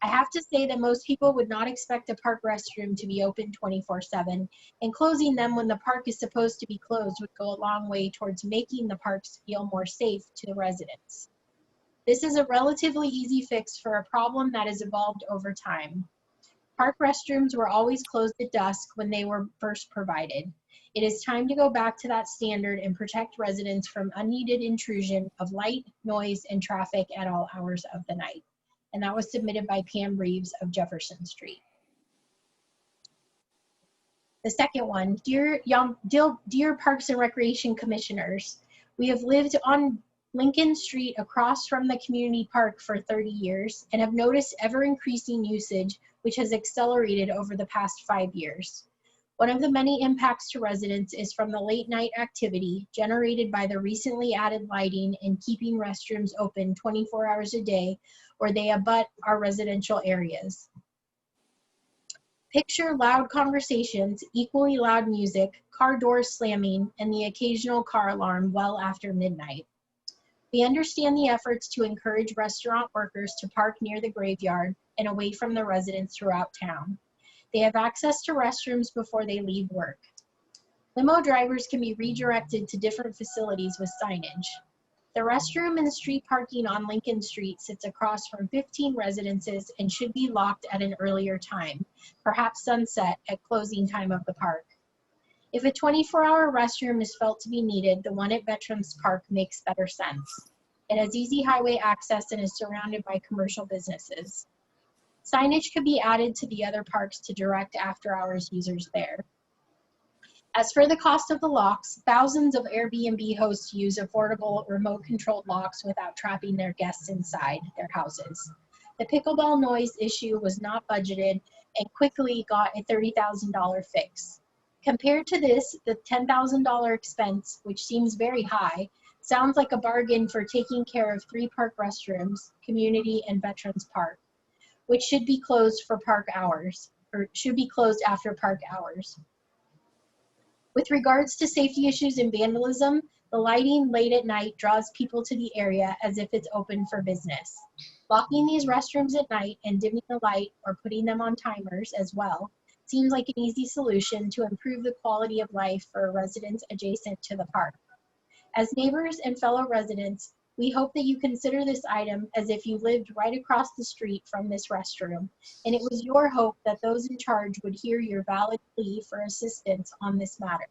I have to say that most people would not expect a park restroom to be open 24/7, and closing them when the park is supposed to be closed would go a long way towards making the parks feel more safe to the residents. This is a relatively easy fix for a problem that has evolved over time. Park restrooms were always closed at dusk when they were first provided. It is time to go back to that standard and protect residents from unneeded intrusion of light, noise, and traffic at all hours of the night. And that was submitted by Pam Reeves of Jefferson Street. The second one, dear Parks and Recreation Commissioners, we have lived on Lincoln Street across from the community park for 30 years and have noticed ever increasing usage, which has accelerated over the past 5 years. One of the many impacts to residents is from the late night activity generated by the recently added lighting and keeping restrooms open 24 hours a day where they abut our residential areas. Picture loud conversations, equally loud music, car doors slamming, and the occasional car alarm well after midnight. We understand the efforts to encourage restaurant workers to park near the graveyard and away from the residents throughout town. They have access to restrooms before they leave work. Limo drivers can be redirected to different facilities with signage. The restroom and street parking on Lincoln Street sits across from 15 residences and should be locked at an earlier time, perhaps sunset at closing time of the park. If a 24-hour restroom is felt to be needed, the one at Veterans Park makes better sense. It has easy highway access and is surrounded by commercial businesses. Signage could be added to the other parks to direct after-hours users there. As for the cost of the locks, thousands of Airbnb hosts use affordable remote-controlled locks without trapping their guests inside their houses. The pickleball noise issue was not budgeted and quickly got a $30,000 fix. Compared to this, the $10,000 expense, which seems very high, sounds like a bargain for taking care of 3 park restrooms, community and Veterans Park, which should be closed for park hours, or should be closed after park hours. With regards to safety issues and vandalism, the lighting late at night draws people to the area as if it's open for business. Locking these restrooms at night and dimming the light or putting them on timers as well seems like an easy solution to improve the quality of life for residents adjacent to the park. As neighbors and fellow residents, we hope that you consider this item as if you lived right across the street from this restroom, and it was your hope that those in charge would hear your valid plea for assistance on this matter.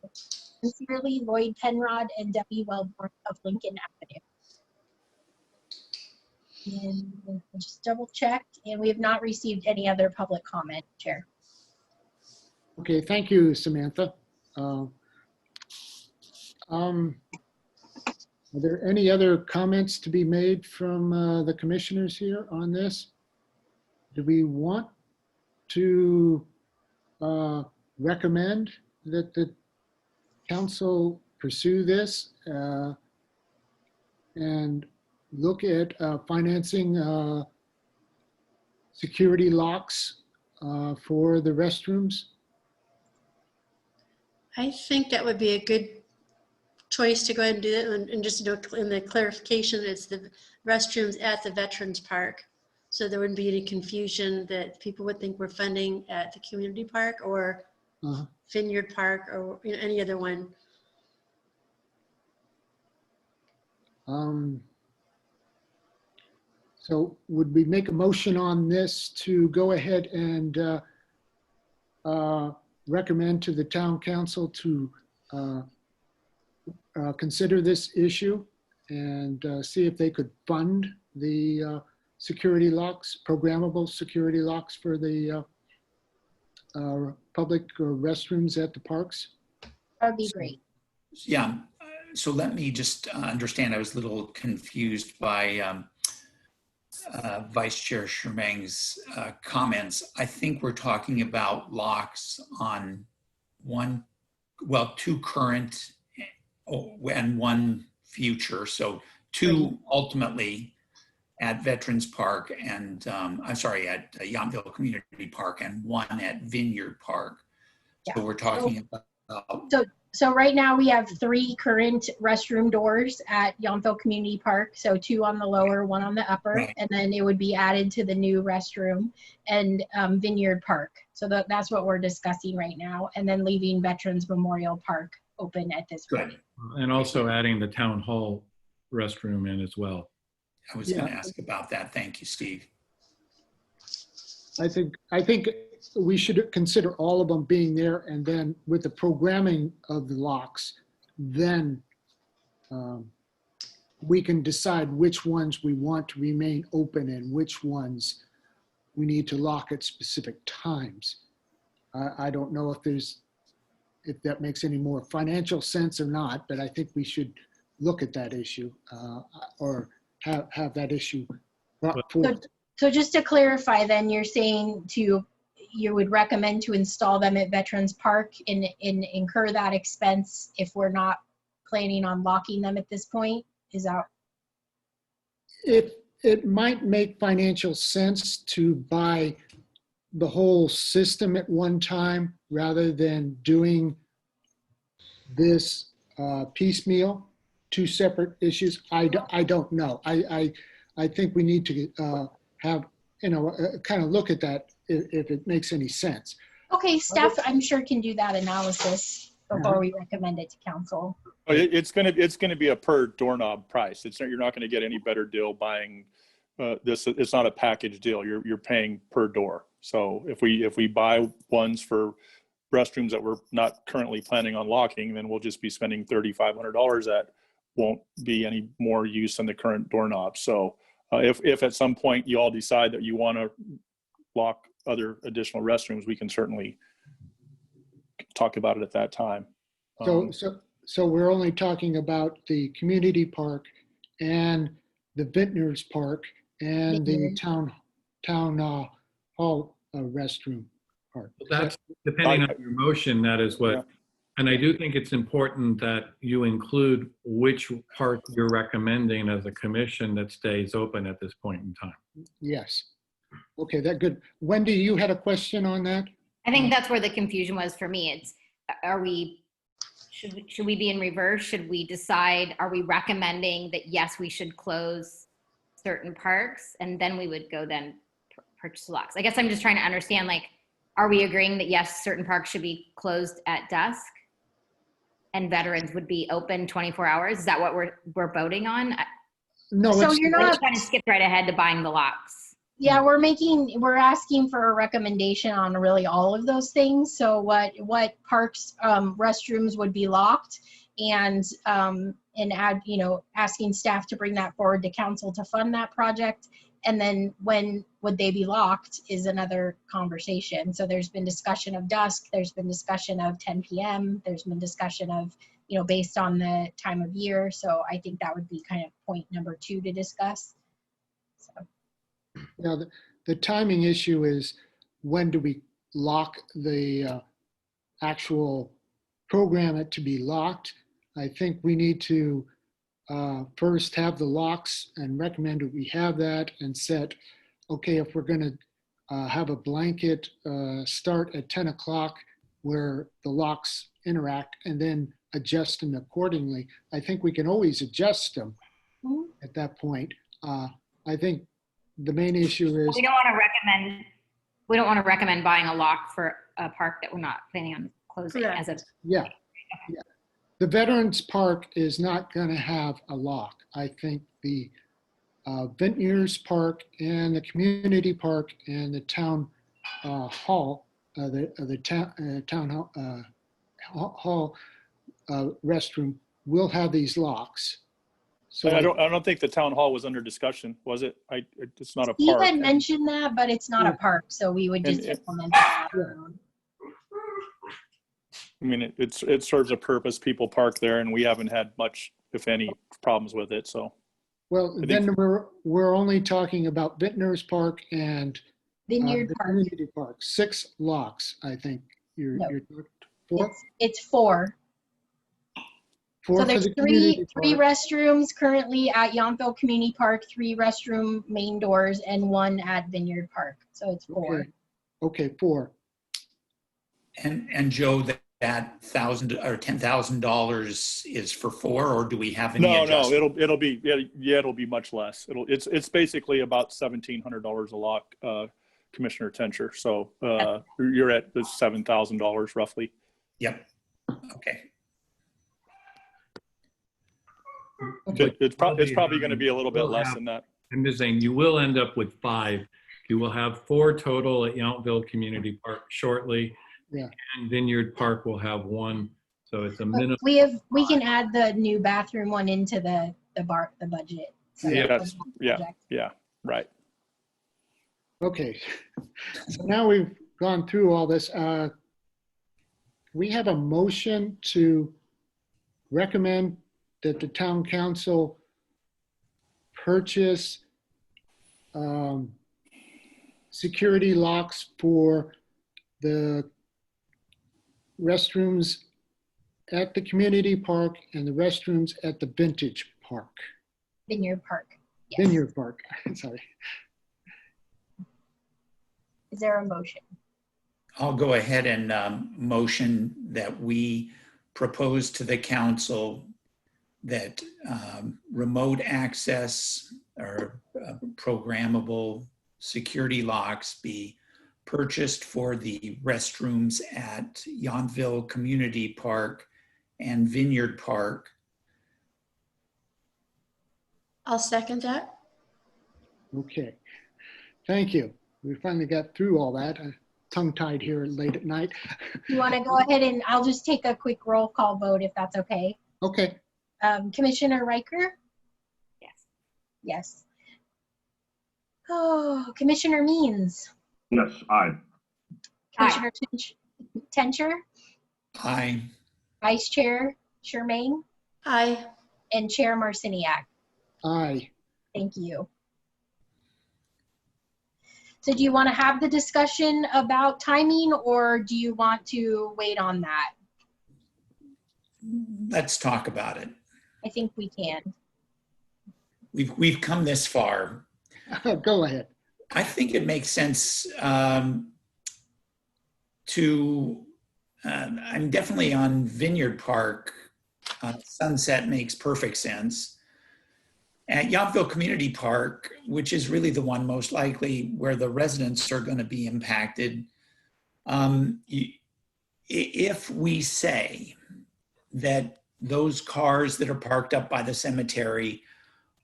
Sincerely, Lloyd Penrod and Debbie Wellborn of Lincoln Avenue. And I just double checked, and we have not received any other public comment, Chair. Okay, thank you, Samantha. Are there any other comments to be made from the commissioners here on this? Do we want to recommend that the council pursue this and look at financing security locks for the restrooms? I think that would be a good choice to go ahead and do that, and just to do in the clarification, it's the restrooms at the Veterans Park. So there wouldn't be any confusion that people would think we're funding at the community park or Vineyard Park or any other one. So would we make a motion on this to go ahead and recommend to the town council to consider this issue and see if they could fund the security locks, programmable security locks for the public restrooms at the parks? That would be great. Yeah, so let me just understand. I was a little confused by Vice Chair Shermang's comments. I think we're talking about locks on two current and one future. So 2 ultimately at Veterans Park and I'm sorry, at Yountville Community Park, and 1 at Vineyard Park. Yeah. So we're talking about. So right now we have 3 current restroom doors at Yountville Community Park. So 2 on the lower, 1 on the upper, Right. And then it would be added to the new restroom and Vineyard Park. So that's what we're discussing right now. And then leaving Veterans Memorial Park open at this point. Good. And also adding the town hall restroom in as well. I was going to ask about that. Thank you, Steve. I think we should consider all of them being there, and then with the programming of the locks, then we can decide which ones we want to remain open and which ones we need to lock at specific times. I don't know if that makes any more financial sense or not, but I think we should look at that issue or have that issue brought forward. So just to clarify, then you're saying you would recommend to install them at Veterans Park and incur that expense if we're not planning on locking them at this point? Is that? It might make financial sense to buy the whole system at one time rather than doing this piecemeal, two separate issues. I don't know. I think we need to have, kind of look at that if it makes any sense. Okay, staff, I'm sure can do that analysis before we recommend it to council. It's gonna be a per doorknob price. You're not gonna get any better deal buying this. It's not a package deal. You're paying per door. So if we buy ones for restrooms that we're not currently planning on locking, then we'll just be spending $3,500 that won't be any more use than the current doorknob. So if at some point you all decide that you want to lock other additional restrooms, we can certainly talk about it at that time. So we're only talking about the community park and the Vintners Park and the town hall restroom park. That's depending on your motion, that is what, Yeah. and I do think it's important that you include which part you're recommending as a commission that stays open at this point in time. Yes. Okay, that good. Wendy, you had a question on that? I think that's where the confusion was for me. It's, should we be in reverse? Should we decide, are we recommending that yes, we should close certain parks, and then we would go then purchase locks? I guess I'm just trying to understand, like, are we agreeing that yes, certain parks should be closed at dusk and veterans would be open 24 hours? Is that what we're voting on? No, So you're not kind of skipped right ahead to buying the locks. Yeah, we're asking for a recommendation on really all of those things. So what parks, restrooms would be locked, and asking staff to bring that forward to council to fund that project. And then when would they be locked is another conversation. So there's been discussion of dusk, there's been discussion of 10 p.m., there's been discussion of, based on the time of year. So I think that would be kind of point number 2 to discuss. So. Now, the timing issue is, when do we lock the actual program it to be locked? I think we need to first have the locks and recommend that we have that and set, okay, if we're going to have a blanket start at 10 o'clock where the locks interact, and then adjust them accordingly. I think we can always adjust them at that point. I think the main issue is We don't want to recommend buying a lock for a park that we're not planning on closing as of. yeah. The Veterans Park is not going to have a lock. I think the Vintners Park and the community park and the town hall, the town hall restroom will have these locks. So I don't think the town hall was under discussion, was it? It's not a Steve park. had mentioned that, but it's not a park, so we would just implement that. I mean, it serves a purpose. People park there, and we haven't had much, if any, problems with it. So, well, then we're only talking about Vintners Park and Vineyard the Park. community park. 6 locks, I think. You're 4. It's 4. 4 So for there's the three community park. restrooms currently at Yountville Community Park, 3 restroom main doors, and 1 at Vineyard Park. So it's 4. Okay, 4. And Joe, that $1,000 or $10,000 is for 4, or do we have any no, adjustment? it'll be much less. It's basically about $1,700 a lock, Commissioner Tencher. So you're at the $7,000 roughly. Yep. Okay. It's probably going to be a little bit less than that. I'm just saying, you will end up with 5 You will have 4 total at Yountville Community Park shortly. Yeah. And Vineyard Park will have 1. So it's a But minimum. we can add the new bathroom one into the budget. So Yeah, the that's, yeah, project. yeah, right. Okay, so now we've gone through all this. We have a motion to recommend that the town council purchase security locks for the restrooms at the community park and the restrooms at the Vintage Park, Vineyard Park. Yes. Vineyard Park, sorry. Is there a motion? I'll go ahead and motion that we propose to the council that remote access or programmable security locks be purchased for the restrooms at Yountville Community Park and Vineyard Park. I'll second that. Okay, thank you. We finally got through all that. Tongue-tied here late at night. You want to go ahead and I'll just take a quick roll call vote if that's okay. Okay, Commissioner Riker? Yes. Yes. Oh, Commissioner Means? Yes, aye. Commissioner Tencher? Aye. Vice Chair Shermaine? Aye. And Chair Marciniak? aye. Thank you. So do you want to have the discussion about timing or do you want to wait on that? Let's talk about it. I think we can. We've come this far. Go ahead. I think it makes sense I'm definitely on Vineyard Park. Sunset makes perfect sense. At Yountville Community Park, which is really the one most likely where the residents are going to be impacted, if we say that those cars that are parked up by the cemetery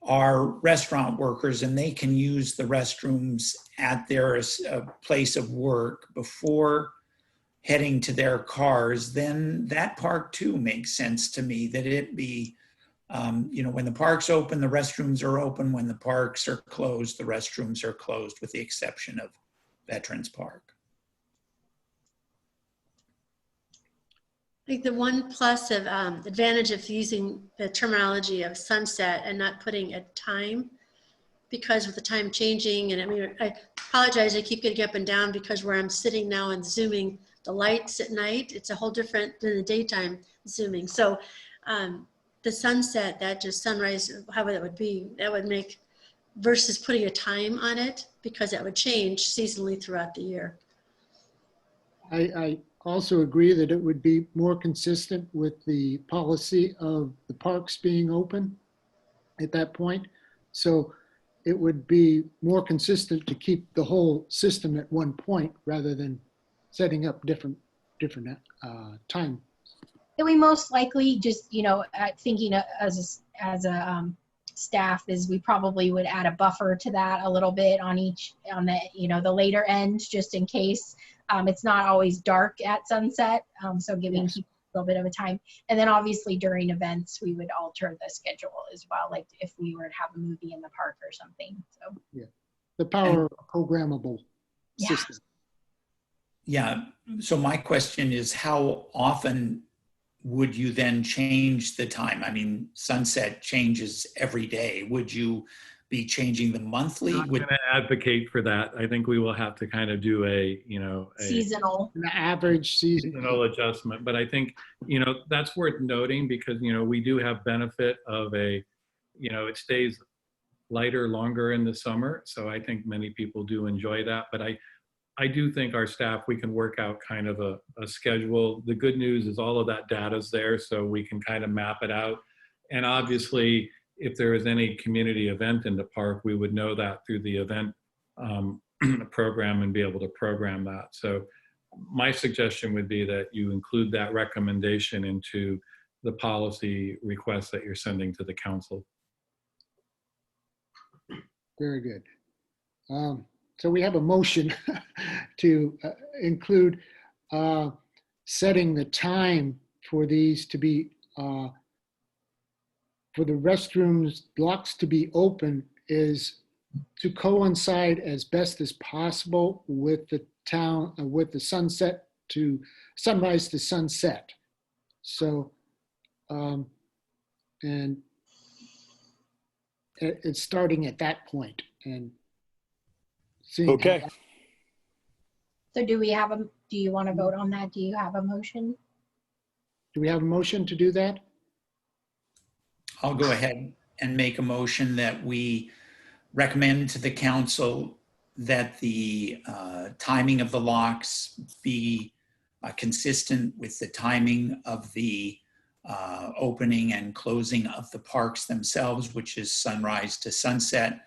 are restaurant workers and they can use the restrooms at their place of work before heading to their cars, then that park too makes sense to me, that it be, when the park's open, the restrooms are open. When the parks are closed, the restrooms are closed, with the exception of Veterans Park. I think the one plus of advantage of using the terminology of sunset and not putting a time, because with the time changing, and I mean, I apologize, I keep getting up and down because where I'm sitting now and zooming the lights at night, it's a whole different than the daytime zooming. So the sunset, that just sunrise, however that would be, that would make, versus putting a time on it, because that would change seasonally throughout the year. I also agree that it would be more consistent with the policy of the parks being open at that point. So it would be more consistent to keep the whole system at one point rather than setting up different time. And we most likely just, thinking as a staff is we probably would add a buffer to that a little bit on the later end, just in case. It's not always dark at sunset, so giving people a little bit of a time. And then obviously during events, we would alter the schedule as well, like if we were to have a movie in the park or something. So yeah, the power programmable system. Yeah. So my question is, how often would you then change the time? I mean, sunset changes every day. Would you be changing them monthly? I'm going to advocate for that. I think we will have to kind of do a seasonal, an average seasonal adjustment. But I think, that's worth noting because, we do have benefit of it stays lighter longer in the summer. So I think many people do enjoy that. But I do think our staff, we can work out kind of a schedule. The good news is all of that data is there, so we can kind of map it out. And obviously, if there is any community event in the park, we would know that through the event program and be able to program that. So my suggestion would be that you include that recommendation into the policy request that you're sending to the council. Very good. So we have a motion to include setting the time for these to be, for the restrooms locks to be open is to coincide as best as possible with the with the sunrise to sunset. So, and it's starting at that point and seeing. Okay. So do we have do you want to vote on that? Do you have a motion? Do we have a motion to do that? I'll go ahead and make a motion that we recommend to the council that the timing of the locks be consistent with the timing of the opening and closing of the parks themselves, which is sunrise to sunset,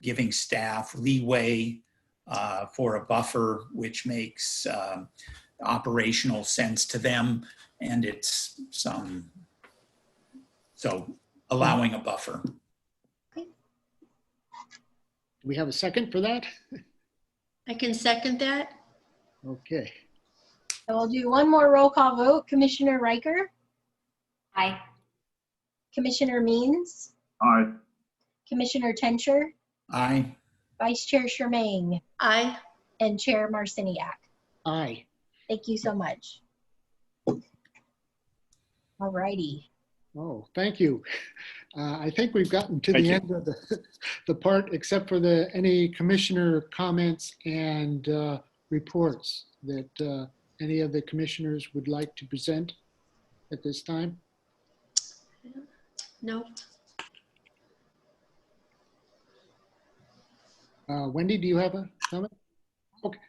giving staff leeway for a buffer, which makes operational sense to them, and it's so allowing a buffer. Do we have a second for that? I can second that. Okay. So we'll do one more roll call vote. Commissioner Riker, Aye. Commissioner Means, All right. Commissioner Tencher, Aye. Vice Chair Shermaine, Aye. and Chair Marciniak. Aye. Thank you so much. All righty. Oh, thank you. I think we've gotten to Thank the you. end of the part, except for any commissioner comments and reports that any of the commissioners would like to present at this time. No. Wendy, do you have a comment? Okay.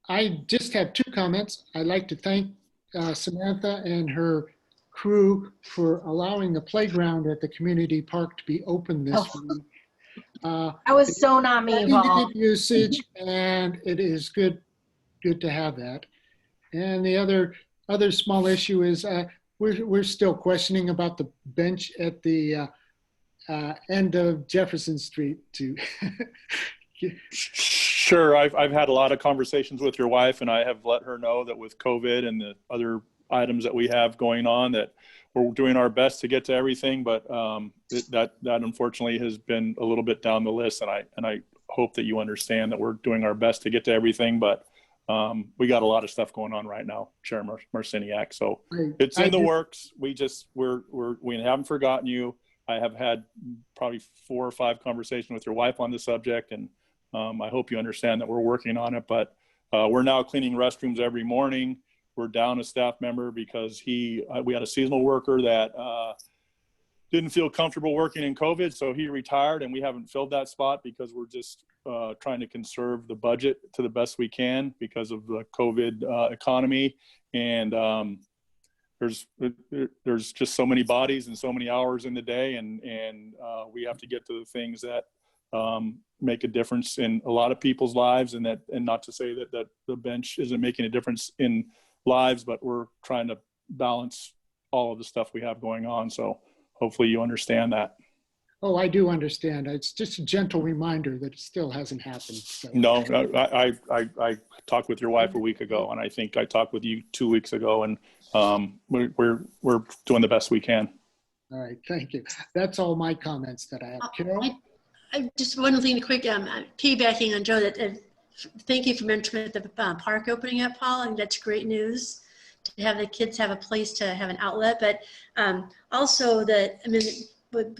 I just have two comments. I'd like to thank Samantha and her crew for allowing the playground at the community park to be open this week. That was so not me, Paul. Limited usage, and it is good to have that. And the other small issue is we're still questioning about the bench at the end of Jefferson Street to. Sure. I've had a lot of conversations with your wife, and I have let her know that with COVID and the other items that we have going on, that we're doing our best to get to everything, but that unfortunately has been a little bit down the list, and I hope that you understand that we're doing our best to get to everything, but we got a lot of stuff going on right now, Chair Marciniak. So it's in the works. We haven't forgotten you. I have had probably 4 or 5 conversations with your wife on the subject, and I hope you understand that we're working on it. But we're now cleaning restrooms every morning. We're down a staff member because we had a seasonal worker that didn't feel comfortable working in COVID, so he retired, and we haven't filled that spot because we're just trying to conserve the budget to the best we can because of the COVID economy. And there's just so many bodies and so many hours in the day, and we have to get to the things that make a difference in a lot of people's lives, and not to say that the bench isn't making a difference in lives, but we're trying to balance all of the stuff we have going on. So hopefully you understand that. Oh, I do understand. It's just a gentle reminder that it still hasn't happened. So. No, I talked with your wife a week ago, and I think I talked with you 2 weeks ago, and we're doing the best we can. All right, thank you. That's all my comments that I have. Carol? I just one thing quick, piggybacking on Joe, that thank you for mentioning the park opening up, Paul. I think that's great news to have the kids have a place to have an outlet. But also what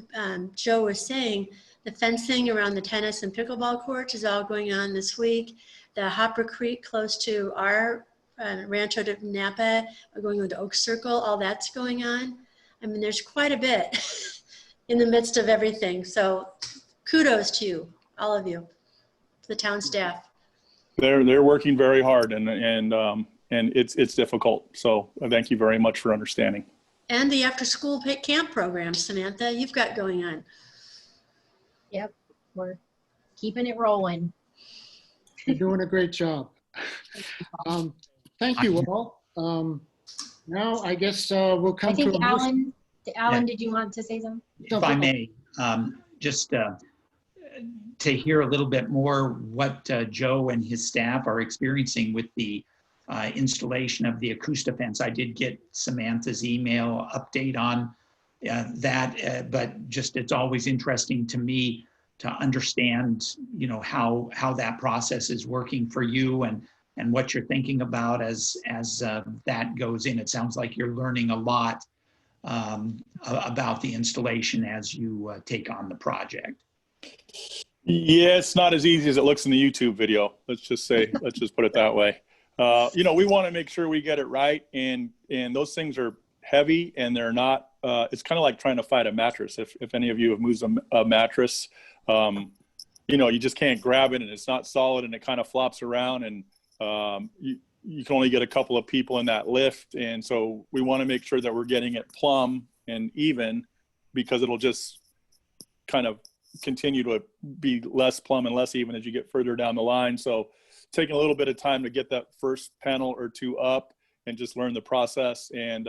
Joe was saying, the fencing around the tennis and pickleball courts is all going on this week. The Hopper Creek close to our Rancho de Napa, we're going into Oak Circle, all that's going on. I mean, there's quite a bit in the midst of everything. So kudos to you, all of you, the town staff. They're working very hard, and it's difficult. So thank you very much for understanding. And the after-school camp program, Samantha, you've got going on. Yep, we're keeping it rolling. You're doing a great job. Thank you all. Now I guess we'll come I think to a motion. Alan, did you want to say something? If I may, just to hear a little bit more what Joe and his staff are experiencing with the installation of the Acoustafence. I did get Samantha's email update on that, but just it's always interesting to me to understand, you know, how that process is working for you and what you're thinking about as that goes in. It sounds like you're learning a lot about the installation as you take on the project. Yeah, it's not as easy as it looks in the YouTube video. Let's just put it that way. You know, we want to make sure we get it right, and those things are heavy, and they're not. It's kind of like trying to fight a mattress. If any of you have moved a mattress, you know, you just can't grab it, and it's not solid, and it kind of flops around, and you can only get a couple of people in that lift, and so we want to make sure that we're getting it plumb and even, because it'll just kind of continue to be less plumb and less even as you get further down the line. So taking a little bit of time to get that first panel or two up and just learn the process, and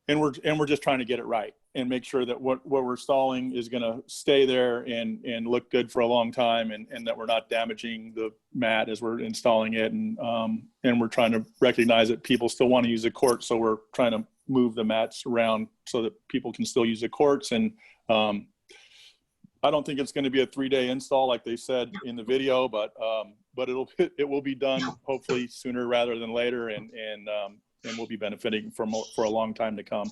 we're just trying to get it right and make sure that what we're installing is going to stay there and look good for a long time, and that we're not damaging the mat as we're installing it. And we're trying to recognize that people still want to use the court, so we're trying to move the mats around so that people can still use the courts. And I don't think it's going to be a 3-day install like they said in the video, but it will be done hopefully sooner rather than later, and we'll be benefiting for a long time to come.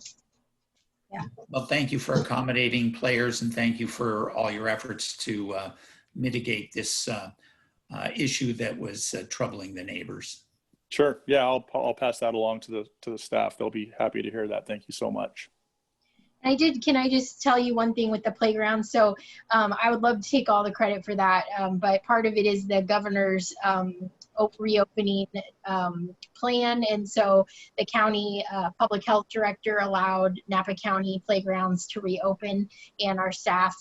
Yeah. Well, thank you for accommodating players, and thank you for all your efforts to mitigate this issue that was troubling the neighbors. Sure. Yeah, I'll pass that along to the staff. They'll be happy to hear that. Thank you so much. Can I just tell you one thing with the playground? So I would love to take all the credit for that, but part of it is the governor's reopening plan. And so the county public health director allowed Napa County playgrounds to reopen, and our staff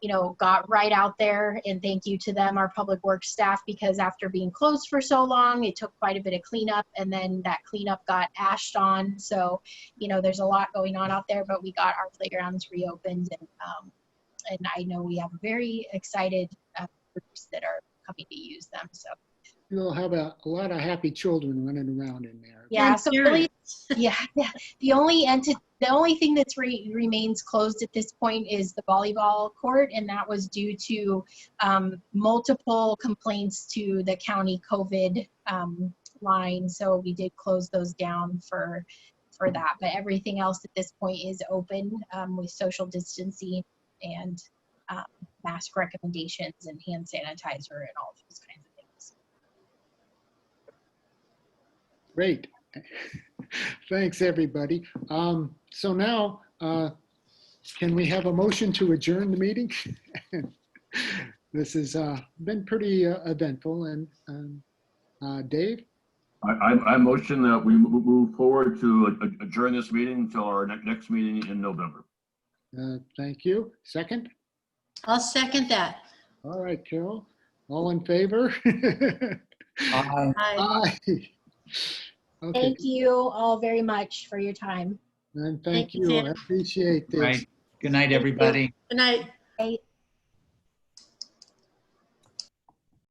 you know, got right out there, and thank you to them, our public works staff, because after being closed for so long, it took quite a bit of cleanup, and then that cleanup got ashed on. So, you know, there's a lot going on out there, but we got our playgrounds reopened, and I know we have very excited groups that are coming to use them. So You'll have a lot of happy children running around in there. yeah, And so really, parents. yeah. The only thing that's remains closed at this point is the volleyball court, and that was due to multiple complaints to the county COVID line. So we did close those down for that. But everything else at this point is open with social distancing and mask recommendations and hand sanitizer and all those kinds of things. Great. Thanks, everybody. So now, can we have a motion to adjourn the meeting? This has been pretty eventful. And Dave? I motion that we move forward to adjourn this meeting until our next meeting in November. Thank you. Second? I'll second that. All right, Carol. All in favor? Aye. Aye. Okay, Thank you all very much for your time. and Thank thank you, you. I Tim. appreciate this. Right. Good night, everybody. Good night. Bye.